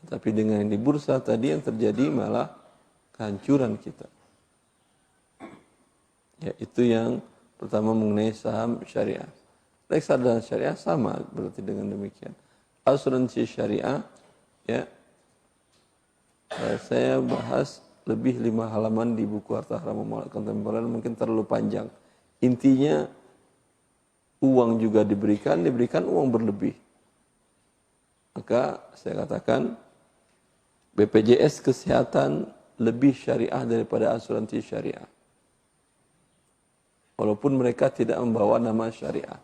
Tapi dengan di bursa tadi yang terjadi malah kehancuran kita. Ya, itu yang pertama mengenai saham syariah. Reksadana syariah sama berarti dengan demikian. Asuransi syariah, ya, saya bahas lebih 5 halaman di buku Harta Haram Muamalat Kontemporer, mungkin terlalu panjang. Intinya uang juga diberikan uang berlebih. Maka saya katakan BPJS Kesehatan lebih syariah daripada asuransi syariah. Walaupun mereka tidak membawa nama syariah.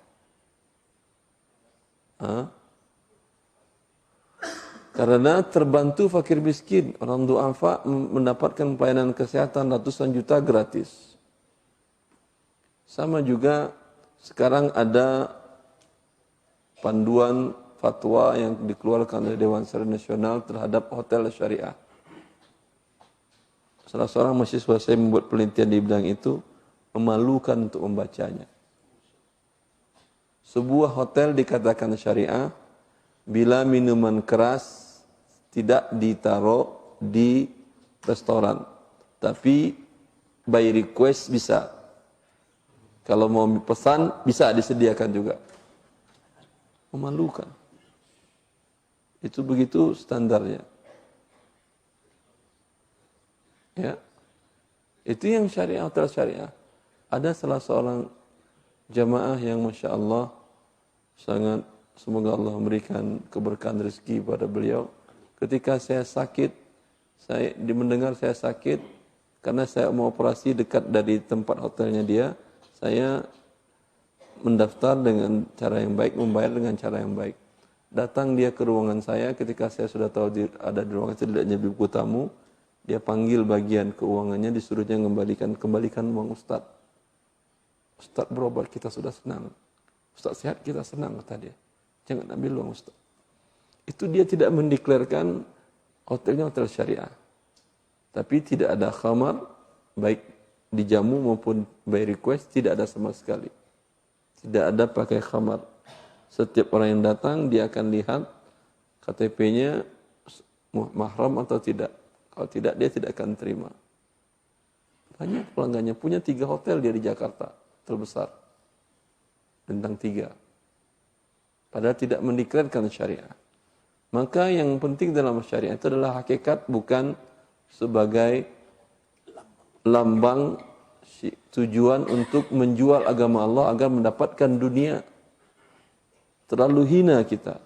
Karena terbantu fakir miskin, orang du'afa mendapatkan pelayanan kesehatan ratusan juta gratis. Sama juga sekarang ada panduan fatwa yang dikeluarkan oleh Dewan Syariah Nasional terhadap hotel syariah. Salah seorang mahasiswa saya membuat penelitian di bidang itu, memalukan untuk membacanya. Sebuah hotel dikatakan syariah bila minuman keras tidak ditaruh di restoran, tapi by request bisa. Kalau mau pesan bisa disediakan juga. Memalukan. Itu begitu standarnya. Ya. Itu yang syariah atau syariah. Ada salah seorang jamaah yang Masya Allah sangat, semoga Allah memberikan keberkahan rezeki pada beliau. Ketika saya sakit, saya mendengar saya sakit, karena saya mau operasi dekat dari tempat hotelnya dia, saya mendaftar dengan cara yang baik, membayar dengan cara yang baik. Datang dia ke ruangan saya, ketika saya sudah tahu ada di ruangan saya, tidak buku tamu, dia panggil bagian keuangannya, disuruhnya kembalikan uang Ustaz. Ustaz berobat kita sudah senang. Ustaz sehat kita senang, kata dia. Jangan ambil uang Ustaz. Itu dia tidak mendeklarkan hotelnya hotel syariah. Tapi tidak ada khamar, baik dijamu maupun by request, tidak ada sama sekali. Tidak ada pakai khamar. Setiap orang yang datang, dia akan lihat KTP-nya mahram atau tidak. Kalau tidak, dia tidak akan terima. Banyak pelanggannya, punya 3 hotel dia di Jakarta, terbesar. Bintang 3. Padahal tidak mendeklarkan syariah. Maka yang penting dalam syariah itu adalah hakikat, bukan sebagai lambang tujuan untuk menjual agama Allah agar mendapatkan dunia. Terlalu hina kita.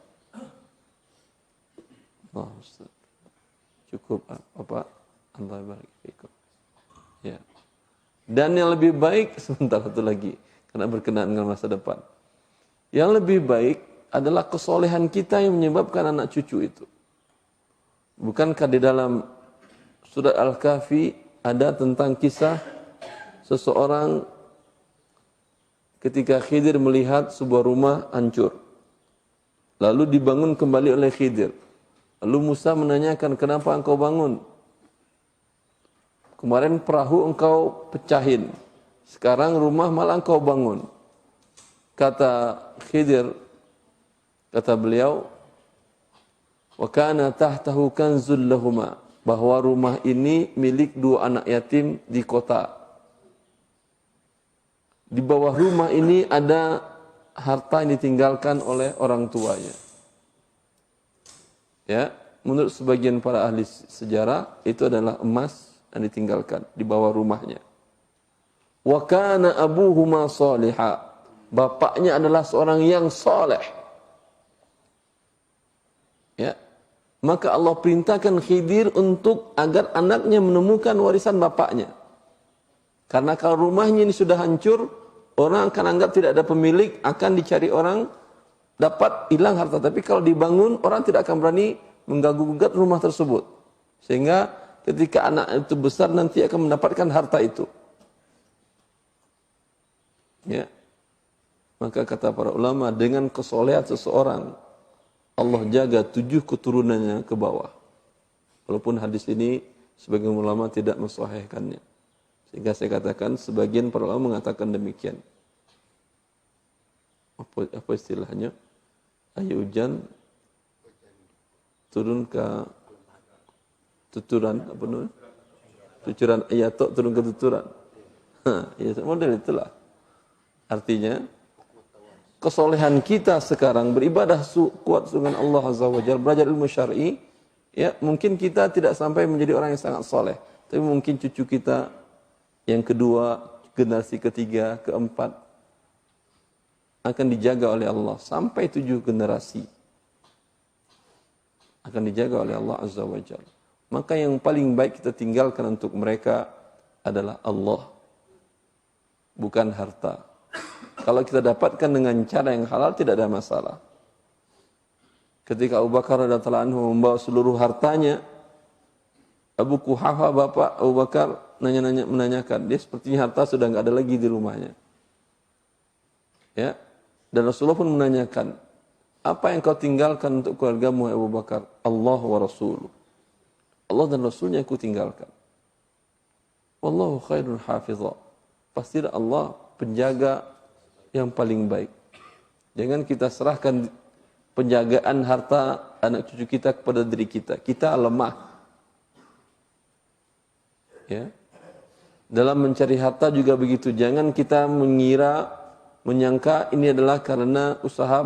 Oh, Ustaz. Cukup apa? Allah barik fikum. Ya. Dan yang lebih baik, sebentar satu lagi, karena berkenaan dengan masa depan. Yang lebih baik adalah kesolehan kita yang menyebabkan anak cucu itu. Bukankah di dalam surat Al-Kahfi ada tentang kisah seseorang ketika Khidir melihat sebuah rumah hancur. Lalu dibangun kembali oleh Khidir. Lalu Musa menanyakan, kenapa engkau bangun? Kemarin perahu engkau pecahin. Sekarang rumah malah engkau bangun. Kata Khidir, kata beliau, wa kana tahtahu kanzul lahuma, bahwa rumah ini milik 2 anak yatim di kota. Di bawah rumah ini ada harta yang ditinggalkan oleh orang tuanya. Ya, menurut sebagian para ahli sejarah itu adalah emas yang ditinggalkan di bawah rumahnya. Wa kana abuhuma shaliha, bapaknya adalah seorang yang saleh. Ya. Maka Allah perintahkan Khidir untuk agar anaknya menemukan warisan bapaknya. Karena kalau rumahnya ini sudah hancur, orang akan anggap tidak ada pemilik, akan dicari orang, dapat hilang harta. Tapi kalau dibangun, orang tidak akan berani mengganggu-gugat rumah tersebut. Sehingga ketika anak itu besar, nanti akan mendapatkan harta itu. Ya. Maka kata para ulama, dengan kesolehan seseorang, Allah jaga 7 keturunannya ke bawah. Walaupun hadis ini sebagian ulama tidak mensahihkannya. Sehingga saya katakan sebagian para ulama mengatakan demikian. Apa istilahnya? Air hujan turun ke tuturan, apa namanya? Tuturan ayatok turun ke tuturan. Ya, model itulah. Artinya kesolehan kita sekarang beribadah kuat dengan Allah Azza wa Jalla, belajar ilmu syar'i, ya mungkin kita tidak sampai menjadi orang yang sangat soleh, tapi mungkin cucu kita yang kedua, generasi ketiga, keempat akan dijaga oleh Allah sampai 7 generasi akan dijaga oleh Allah Azza wa Jalla. Maka yang paling baik kita tinggalkan untuk mereka adalah Allah, bukan harta. Kalau kita dapatkan dengan cara yang halal, tidak ada masalah. Ketika Abu Bakar radhiyallahu anhu membawa seluruh hartanya, Abu Quhafa, bapak Abu Bakar, menanyakan, dia sepertinya harta sudah enggak ada lagi di rumahnya. Ya. Dan Rasulullah pun menanyakan, apa yang kau tinggalkan untuk keluargamu Abu Bakar? Allah wa Rasuluh. Allah dan Rasulnya aku tinggalkan. Wallahu khairul hafizah. Pastilah Allah penjaga yang paling baik. Jangan kita serahkan penjagaan harta anak cucu kita kepada diri kita. Kita lemah. Ya. Dalam mencari harta juga begitu. Jangan kita menyangka ini adalah karena usaha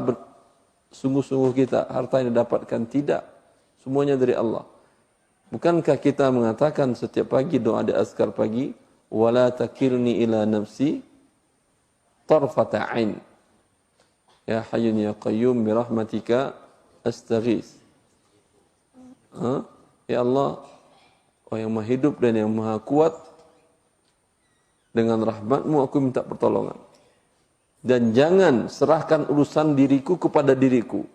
sungguh-sungguh kita, harta yang didapatkan, tidak. Semuanya dari Allah. Bukankah kita mengatakan setiap pagi doa di azkar pagi, wala takilni ila nafsi tarfata ain. Ya hayyun ya qayyum bi rahmatika astaghis. Ya Allah, oh yang maha hidup dan yang maha kuat, dengan rahmatmu aku minta pertolongan. Dan jangan serahkan urusan diriku kepada diriku.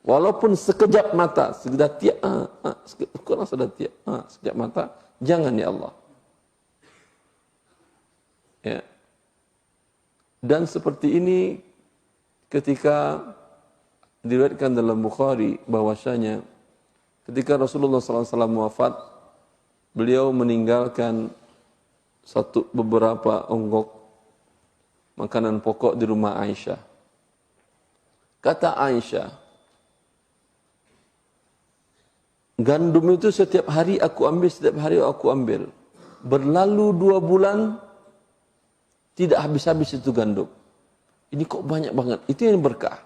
Walaupun sekejap mata, sekejap mata, jangan ya Allah. Ya. Dan seperti ini ketika diriwayatkan dalam Bukhari bahwasanya ketika Rasulullah SAW wafat, beliau meninggalkan beberapa onggok makanan pokok di rumah Aisyah. Kata Aisyah, gandum itu setiap hari aku ambil. Berlalu 2 bulan, tidak habis-habis itu gandum. Ini kok banyak banget. Itu yang berkah.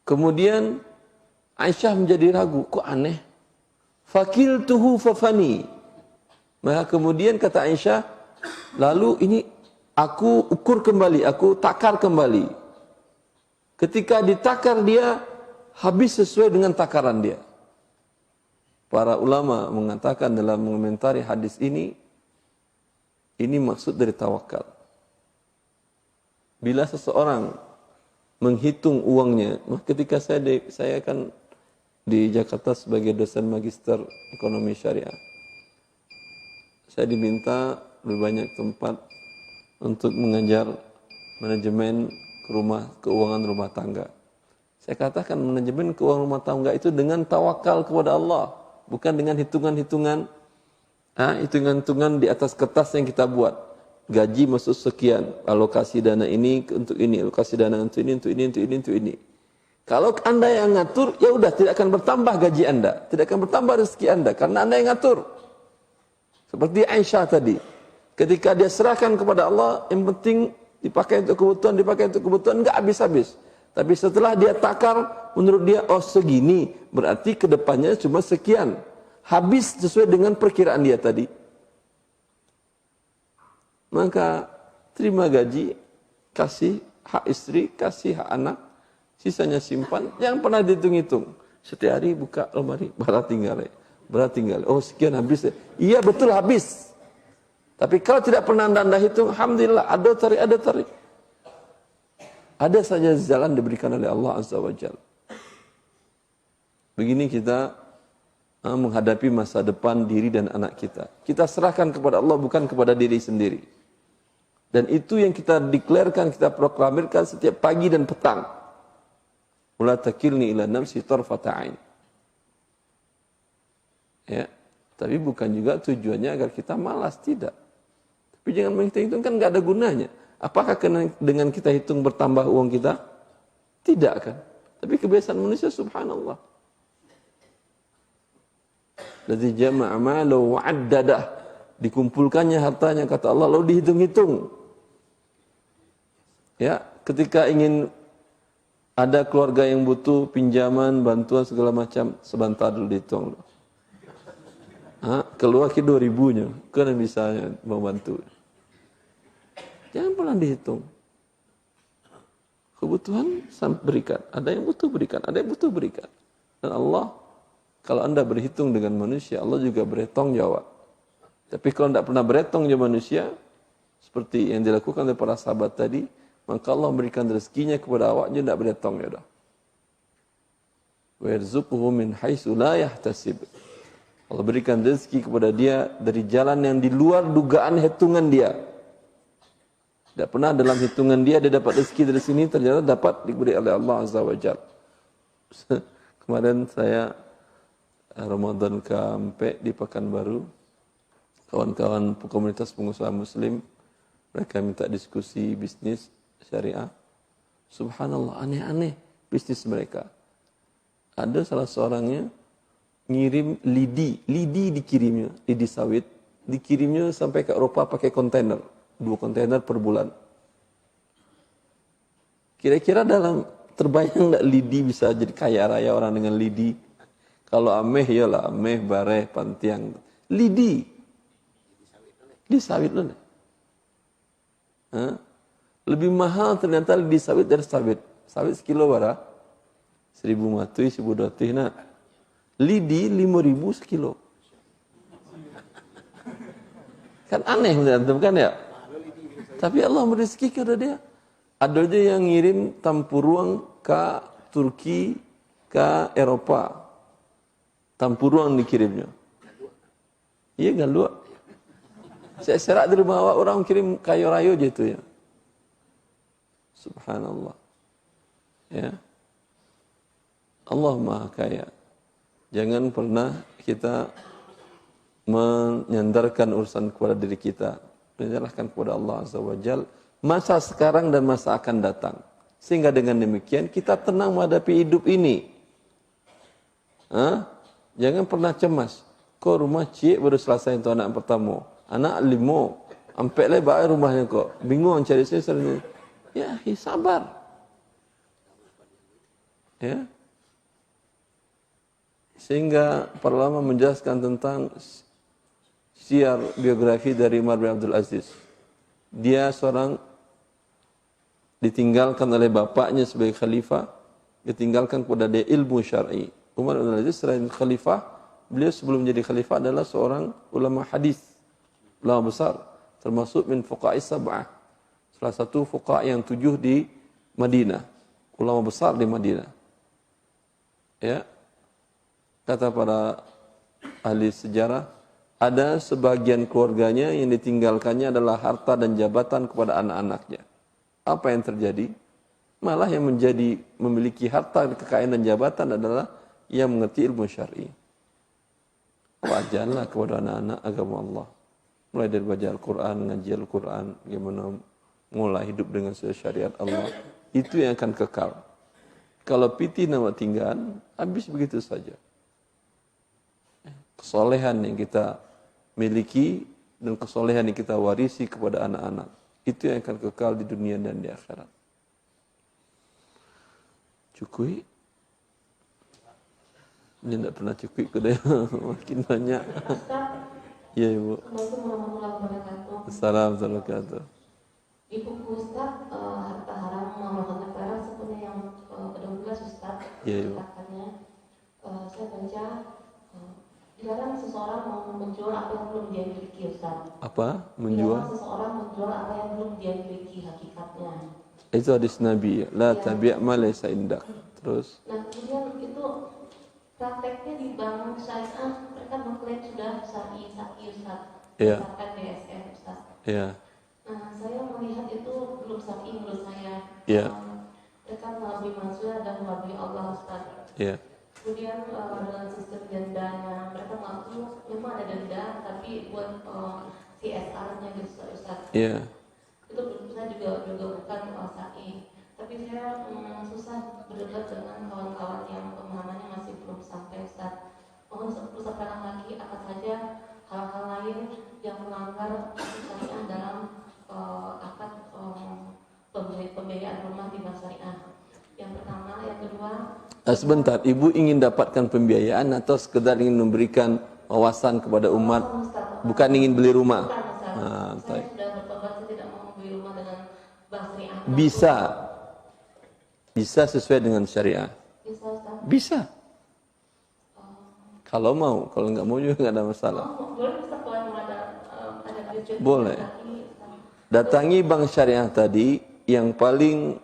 Kemudian Aisyah menjadi ragu, kok aneh. Fakiltuhu fafani. Maka kemudian kata Aisyah, lalu ini aku ukur kembali, aku takar kembali. Ketika ditakar dia, habis sesuai dengan takaran dia. Para ulama mengatakan dalam mengomentari hadis ini maksud dari tawakal. Bila seseorang menghitung uangnya, ketika saya kan di Jakarta sebagai dosen magister ekonomi syariah, saya diminta lebih banyak tempat untuk mengajar manajemen keuangan rumah tangga. Saya katakan manajemen keuangan rumah tangga itu dengan tawakal kepada Allah, bukan dengan hitungan-hitungan di atas kertas yang kita buat. Gaji masuk sekian, alokasi dana ini untuk ini, alokasi dana untuk ini. Kalau Anda yang ngatur, ya udah tidak akan bertambah gaji Anda, tidak akan bertambah rezeki Anda karena Anda yang ngatur. Seperti Aisyah tadi, ketika dia serahkan kepada Allah, yang penting dipakai untuk kebutuhan, enggak habis-habis. Tapi setelah dia takar, menurut dia, oh segini, berarti kedepannya cuma sekian. Habis sesuai dengan perkiraan dia tadi. Maka terima gaji, kasih hak istri, kasih hak anak, sisanya simpan, jangan pernah dihitung-hitung. Setiap hari buka lemari, berat tinggal. Oh sekian habis. Iya betul habis. Tapi kalau tidak pernah anda hitung, alhamdulillah, ada tarik. Ada saja jalan diberikan oleh Allah Azza wa Jalla. Begini kita menghadapi masa depan diri dan anak kita. Kita serahkan kepada Allah, bukan kepada diri sendiri. Dan itu yang kita deklarkan, kita proklamirkan setiap pagi dan petang. Wala takilni ila nafsi tarfata ain. Ya, tapi bukan juga tujuannya agar kita malas, tidak. Tapi jangan menghitung-hitung, kan enggak ada gunanya. Apakah dengan kita hitung bertambah uang kita? Tidak kan. Tapi kebiasaan manusia subhanallah. Ladzi jama'a malahu wa 'addadah. Dikumpulkannya hartanya, kata Allah, lalu dihitung-hitung. Ya, ketika ingin ada keluarga yang butuh pinjaman, bantuan segala macam, sebentar dulu dihitung. Keluar ke 2.000-nya, kan bisa membantu. Jangan pernah dihitung. Kebutuhan berikan, ada yang butuh berikan, ada yang butuh berikan. Dan Allah, kalau anda berhitung dengan manusia, Allah juga bertanggung jawab. Tapi kalau tidak pernah berhitung dengan manusia, seperti yang dilakukan oleh para sahabat tadi, maka Allah memberikan rezekinya kepada awak, dia tidak berhitung, ya dah. Wa yarzuquhu min haitsu la yahtasib. Allah berikan rezeki kepada dia dari jalan yang di luar dugaan hitungan dia. Tidak pernah dalam hitungan dia dapat rezeki dari sini, ternyata dapat diberi oleh Allah Azza wa Jalla. Kemarin saya Ramadan Kampe di Pekanbaru, kawan-kawan komunitas pengusaha muslim, mereka minta diskusi bisnis syariah. Subhanallah, aneh-aneh bisnis mereka. Ada salah seorangnya ngirim lidi dikirimnya, lidi sawit, dikirimnya sampai ke Eropa pakai kontainer, 2 kontainer per bulan. Kira-kira dalam terbayang enggak lidi bisa jadi kaya raya orang dengan lidi? Kalau ameh iyalah ameh, bareh, pantiang. Lidi. Lidi sawit loh. Lebih mahal ternyata lidi sawit dari sawit. Sawit sekilo berapa? 1.000 1.200 nak. Lidi 5.000 sekilo. Kan aneh kan ya? Tapi Allah memberi rezeki kepada dia. Ada aja yang ngirim tampuruang ke Turki, ke Eropa. Tampuruang dikirimnya. Iya gandua. Saya serak di rumah awak orang kirim kayu rayo aja itu ya. Subhanallah. Ya. Allah Maha Kaya. Jangan pernah kita menyandarkan urusan kepada diri kita. Menyerahkan kepada Allah Azza wa Jal. Masa sekarang dan masa akan datang. Sehingga dengan demikian kita tenang menghadapi hidup ini. Jangan pernah cemas. Kok rumah cik baru selesai untuk anak pertama. Anak 5. Sampai lebar rumahnya kok. Bingung cari saya. Ya, sabar. Ya. Sehingga para ulama menjelaskan tentang siar biografi dari Umar bin Abdul Aziz. Dia seorang ditinggalkan oleh bapaknya sebagai khalifah, ditinggalkan kepada dia ilmu syar'i. Umar bin Abdul Aziz selain khalifah, beliau sebelum jadi khalifah adalah seorang ulama hadis, ulama besar, termasuk min fuqahis sab'ah. Salah satu fuqah yang 7 di Madinah, ulama besar di Madinah. Ya. Kata para ahli sejarah, ada sebagian keluarganya yang ditinggalkannya adalah harta dan jabatan kepada anak-anaknya. Apa yang terjadi? Malah yang memiliki harta, kekayaan dan jabatan adalah yang mengerti ilmu syar'i. Wajarlah kepada anak-anak agama Allah. Mulai dari baca Al-Quran, ngaji Al-Quran, bagaimana mulai hidup dengan syariat Allah. Itu yang akan kekal. Kalau pitih nama tinggal, habis begitu saja. Kesolehan yang kita miliki dan kesolehan yang kita warisi kepada anak-anak, itu yang akan kekal di dunia dan di akhirat. Cukui? Ini tidak pernah cukui ke dia, makin banyak. Ya Ibu. Assalamualaikum warahmatullahi wabarakatuh. Assalamualaikum warahmatullahi wabarakatuh. Ibu Ustaz, harta haram memakan negara sebenarnya yang ke-12 Ustaz. Ya Ibu. Saya baca dilarang seseorang mau menjual apa yang belum dia miliki Ustaz. Apa? Menjual? Dilarang seseorang menjual apa yang belum dia miliki hakikatnya. Itu hadis Nabi. La tabi' ma laysa indak. Terus? Nah kemudian itu prakteknya di bank syariah mereka mengklaim sudah syar'i Ustaz. Iya. Misalkan BSN Ustaz. Iya. Nah saya melihat itu belum syar'i menurut saya. Iya. Mereka melalui manusia dan melalui Allah Ustaz. Iya. Kemudian dengan sistem dendanya, mereka mengaku memang ada denda, tapi buat CSR-nya gitu Ustaz. Iya. Itu saya juga bukan syar'i. Tapi saya susah berdebat dengan kawan-kawan yang pemahamannya masih belum sampai Ustaz. Mohon Ustaz terang lagi apa saja hal-hal lain yang melanggar syariah dalam akad pembiayaan rumah di bank syariah. Yang pertama, yang kedua. Sebentar, Ibu ingin dapatkan pembiayaan atau sekedar ingin memberikan wawasan kepada umat? Bukan ingin beli rumah? Bukan, saya sudah bertobat, saya tidak mau membeli rumah dengan bank syariah. Bisa. Bisa sesuai dengan syariah. Bisa Ustaz? Bisa. Kalau mau, kalau nggak mau juga nggak ada masalah. Boleh Ustaz kalau ada Boleh. Datangi bank syariah tadi yang paling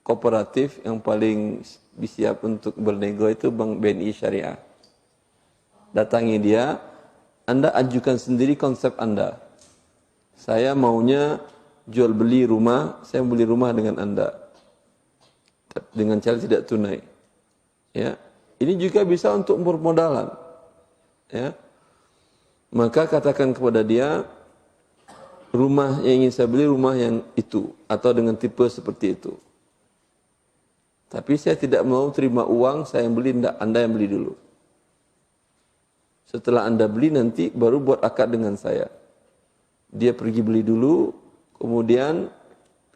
kooperatif, yang paling siap untuk bernego itu Bank BNI Syariah. Datangi dia, Anda ajukan sendiri konsep Anda. Saya maunya jual beli rumah, saya beli rumah dengan Anda. Dengan cara tidak tunai. Ya. Ini juga bisa untuk permodalan. Ya. Maka katakan kepada dia, rumah yang ingin saya beli rumah yang itu atau dengan tipe seperti itu. Tapi saya tidak mau terima uang, saya yang beli, tidak, Anda yang beli dulu. Setelah Anda beli nanti baru buat akad dengan saya. Dia pergi beli dulu, kemudian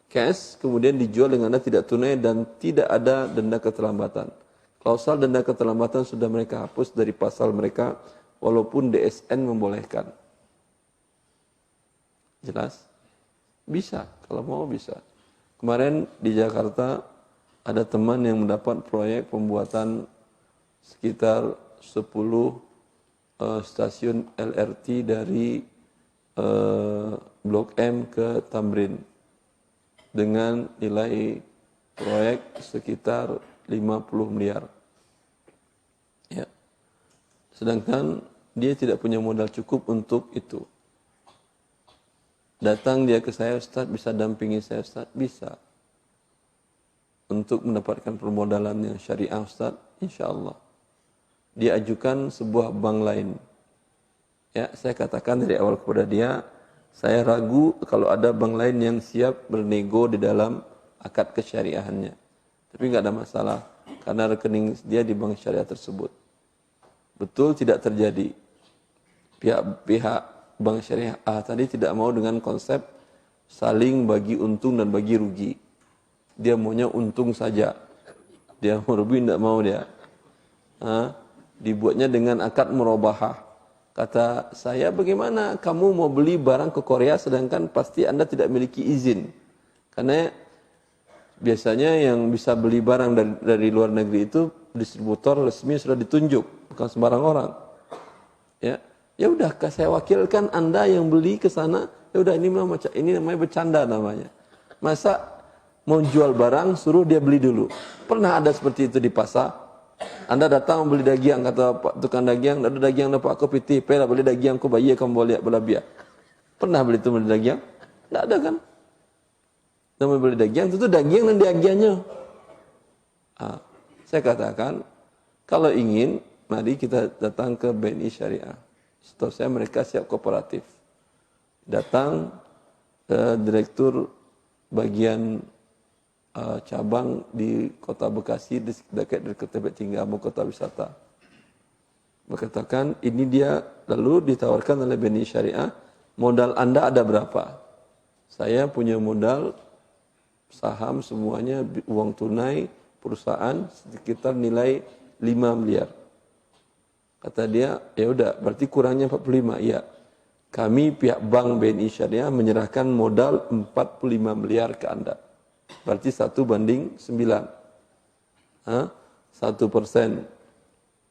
cash, kemudian dijual dengan Anda tidak tunai dan tidak ada denda keterlambatan. Klausal denda keterlambatan sudah mereka hapus dari pasal mereka, walaupun DSN membolehkan. Jelas? Bisa, kalau mau bisa. Kemarin di Jakarta ada teman yang mendapat proyek pembuatan sekitar 10 stasiun LRT dari Blok M ke Tamrin dengan nilai proyek sekitar 50 miliar. Ya. Sedangkan dia tidak punya modal cukup untuk itu. Datang dia ke saya, Ustaz, bisa dampingi saya, Ustaz? Bisa. Untuk mendapatkan permodalan yang syariah, Ustaz, insya Allah. Dia ajukan sebuah bank lain. Ya, saya katakan dari awal kepada dia, saya ragu kalau ada bank lain yang siap bernego di dalam akad kesyariahannya. Tapi nggak ada masalah, karena rekening dia di bank syariah tersebut. Betul tidak terjadi. Pihak bank syariah A tadi tidak mau dengan konsep saling bagi untung dan bagi rugi. Dia maunya untung saja. Dia mau rugi tidak mau dia. Dibuatnya dengan akad murabahah. Kata saya, bagaimana kamu mau beli barang ke Korea sedangkan pasti Anda tidak memiliki izin? Karena biasanya yang bisa beli barang dari luar negeri itu distributor resmi sudah ditunjuk, bukan sembarang orang. Ya, ya udah, saya wakilkan Anda yang beli ke sana. Ya udah, ini namanya bercanda namanya. Masa mau jual barang suruh dia beli dulu? Pernah ada seperti itu di pasar? Anda datang beli daging, kata Pak tukang daging, ada daging dapat aku piti, pera beli daging aku bayi kamu boleh belabia. Pernah beli daging? Tidak ada kan? Nama beli daging itu daging dan dagingnya. Saya katakan, kalau ingin, mari kita datang ke BNI Syariah. Setahu saya mereka siap kooperatif. Datang direktur bagian cabang di Kota Bekasi dekat tempat tinggalmu, kota wisata. Berkatakan ini dia, lalu ditawarkan oleh BNI Syariah, modal Anda ada berapa? Saya punya modal saham semuanya uang tunai perusahaan sekitar nilai 5 miliar. Kata dia, ya udah berarti kurangnya 45. Iya. Kami pihak Bank BNI Syariah menyerahkan modal 45 miliar ke Anda. Berarti 1:9. 1%,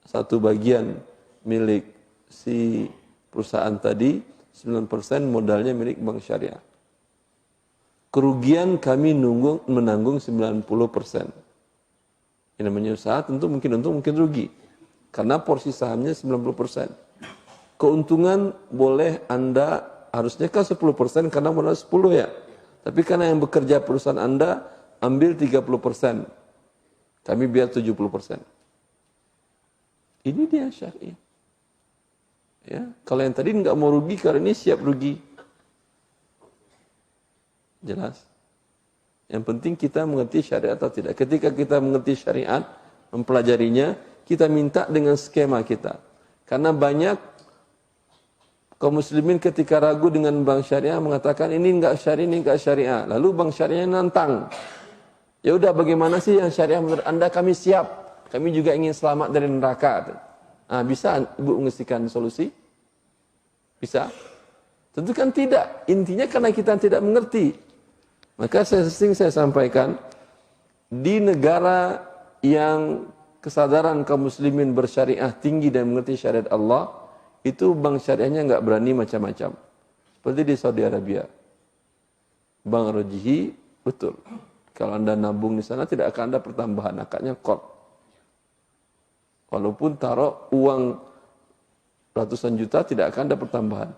satu bagian milik si perusahaan tadi, 9% modalnya milik bank syariah. Kerugian kami menanggung 90%. Ini namanya usaha, tentu mungkin untung, mungkin rugi. Karena porsi sahamnya 90%. Keuntungan boleh Anda, harusnya kan 10% karena modal 10 ya. Tapi karena yang bekerja perusahaan Anda, ambil 30%. Kami biar 70%. Ini dia syariah. Ya, kalau yang tadi nggak mau rugi, kalau ini siap rugi. Jelas? Yang penting kita mengerti syariat atau tidak. Ketika kita mengerti syariat, mempelajarinya, kita minta dengan skema kita. Karena banyak kaum muslimin ketika ragu dengan bank syariah mengatakan ini enggak syariah, ini enggak syariah. Lalu bank syariah nantang. Ya udah, bagaimana sih yang syariah menurut Anda? Kami siap. Kami juga ingin selamat dari neraka. Bisa Ibu mengasihkan solusi? Bisa? Tentu kan tidak. Intinya karena kita tidak mengerti. Maka saya sampaikan, di negara yang kesadaran kaum muslimin bersyariah tinggi dan mengerti syariat Allah, itu bank syariahnya nggak berani macam-macam. Seperti di Saudi Arabia. Bank Rojihi, betul. Kalau Anda nabung di sana tidak akan ada pertambahan, akadnya kot. Walaupun taruh uang ratusan juta tidak akan ada pertambahan.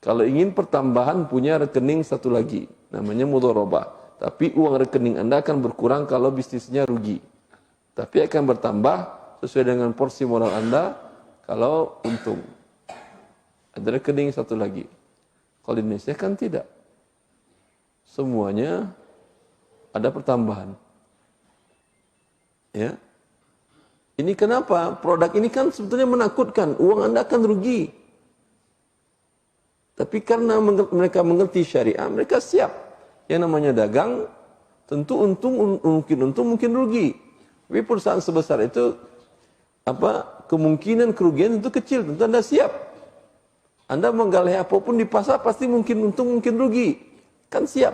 Kalau ingin pertambahan punya rekening satu lagi, namanya mudharabah. Tapi uang rekening Anda akan berkurang kalau bisnisnya rugi. Tapi akan bertambah sesuai dengan porsi modal Anda kalau untung. Ada rekening satu lagi. Kalau di Indonesia kan tidak. Semuanya ada pertambahan. Ya. Ini kenapa? Produk ini kan sebetulnya menakutkan. Uang Anda akan rugi. Tapi karena mereka mengerti syariah, mereka siap. Yang namanya dagang, tentu untung mungkin rugi. Tapi perusahaan sebesar itu, kemungkinan kerugian itu kecil, tentu Anda siap. Anda menggalih apapun di pasar pasti mungkin untung, mungkin rugi. Kan siap.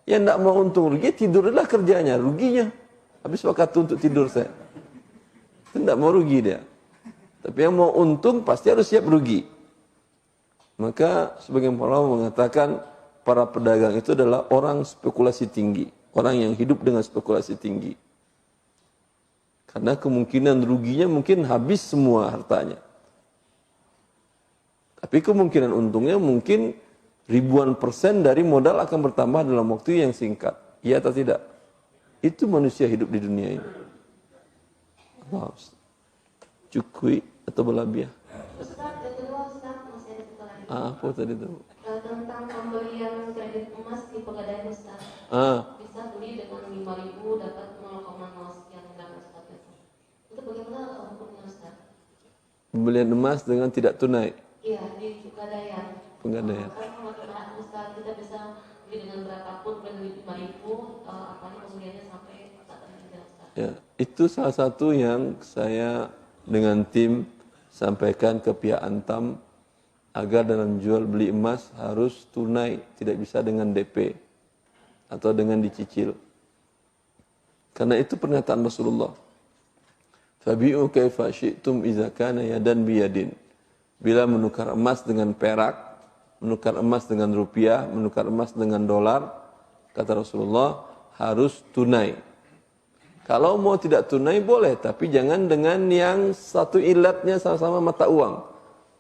Yang tidak mau untung rugi, tidurlah kerjanya, ruginya. Habis waktu untuk tidur saya. Itu tidak mau rugi dia. Tapi yang mau untung pasti harus siap rugi. Maka sebagian ulama mengatakan para pedagang itu adalah orang spekulasi tinggi. Orang yang hidup dengan spekulasi tinggi. Karena kemungkinan ruginya mungkin habis semua hartanya. Tapi kemungkinan untungnya mungkin ribuan persen dari modal akan bertambah dalam waktu yang singkat. Iya atau tidak? Itu manusia hidup di dunia ini. Allah Ustaz. Cukui atau belabiah? Ustaz, yang kedua Ustaz, masih ada satu lagi. Apa tadi itu? Tentang pembelian kredit emas di Pegadaian Ustaz. Bisa beli dengan 5.000 dapat 0,0 sekian gram Ustaz. Itu bagaimana hukumnya Ustaz? Pembelian emas dengan tidak tunai. Iya, di Pegadaian. Pegadaian. Karena pertanyaan Ustaz, kita bisa beli dengan berapapun, beli 5.000, apalagi pembeliannya sampai tak terhingga Ustaz. Ya, itu salah satu yang saya dengan tim sampaikan ke pihak Antam agar dalam jual beli emas harus tunai, tidak bisa dengan DP atau dengan dicicil. Karena itu pernyataan Rasulullah. Fabi'u kaifa syi'tum idza kana yadan biyadin. Bila menukar emas dengan perak, menukar emas dengan rupiah, menukar emas dengan dolar, kata Rasulullah, harus tunai. Kalau mau tidak tunai boleh, tapi jangan dengan yang satu ilatnya sama-sama mata uang.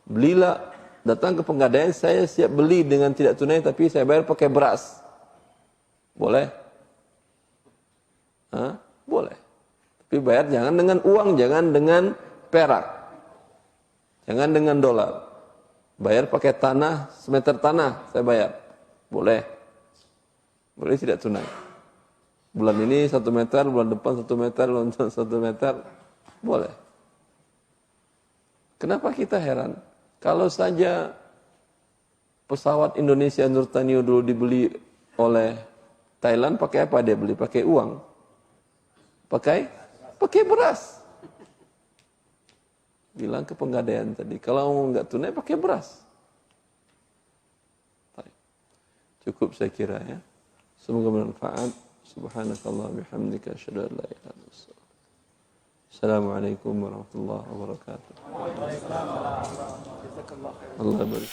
Belilah, datang ke Pegadaian, saya siap beli dengan tidak tunai, tapi saya bayar pakai beras. Boleh? Boleh. Tapi bayar jangan dengan uang, jangan dengan perak. Jangan dengan dolar. Bayar pakai tanah, semeter tanah, saya bayar. Boleh. Boleh tidak tunai. Bulan ini 1 meter, bulan depan 1 meter, bulan depan 1 meter. Boleh. Kenapa kita heran? Kalau saja pesawat Indonesia Nurtanio dulu dibeli oleh Thailand, pakai apa dia beli? Pakai uang. Pakai beras. Bilang ke Pegadaian tadi, kalau enggak tunai pakai beras. Cukup saya kira ya. Semoga bermanfaat. Subhanakallah bihamdika asyhadu an la ilaha illa anta. Assalamualaikum warahmatullahi wabarakatuh. Allah barik.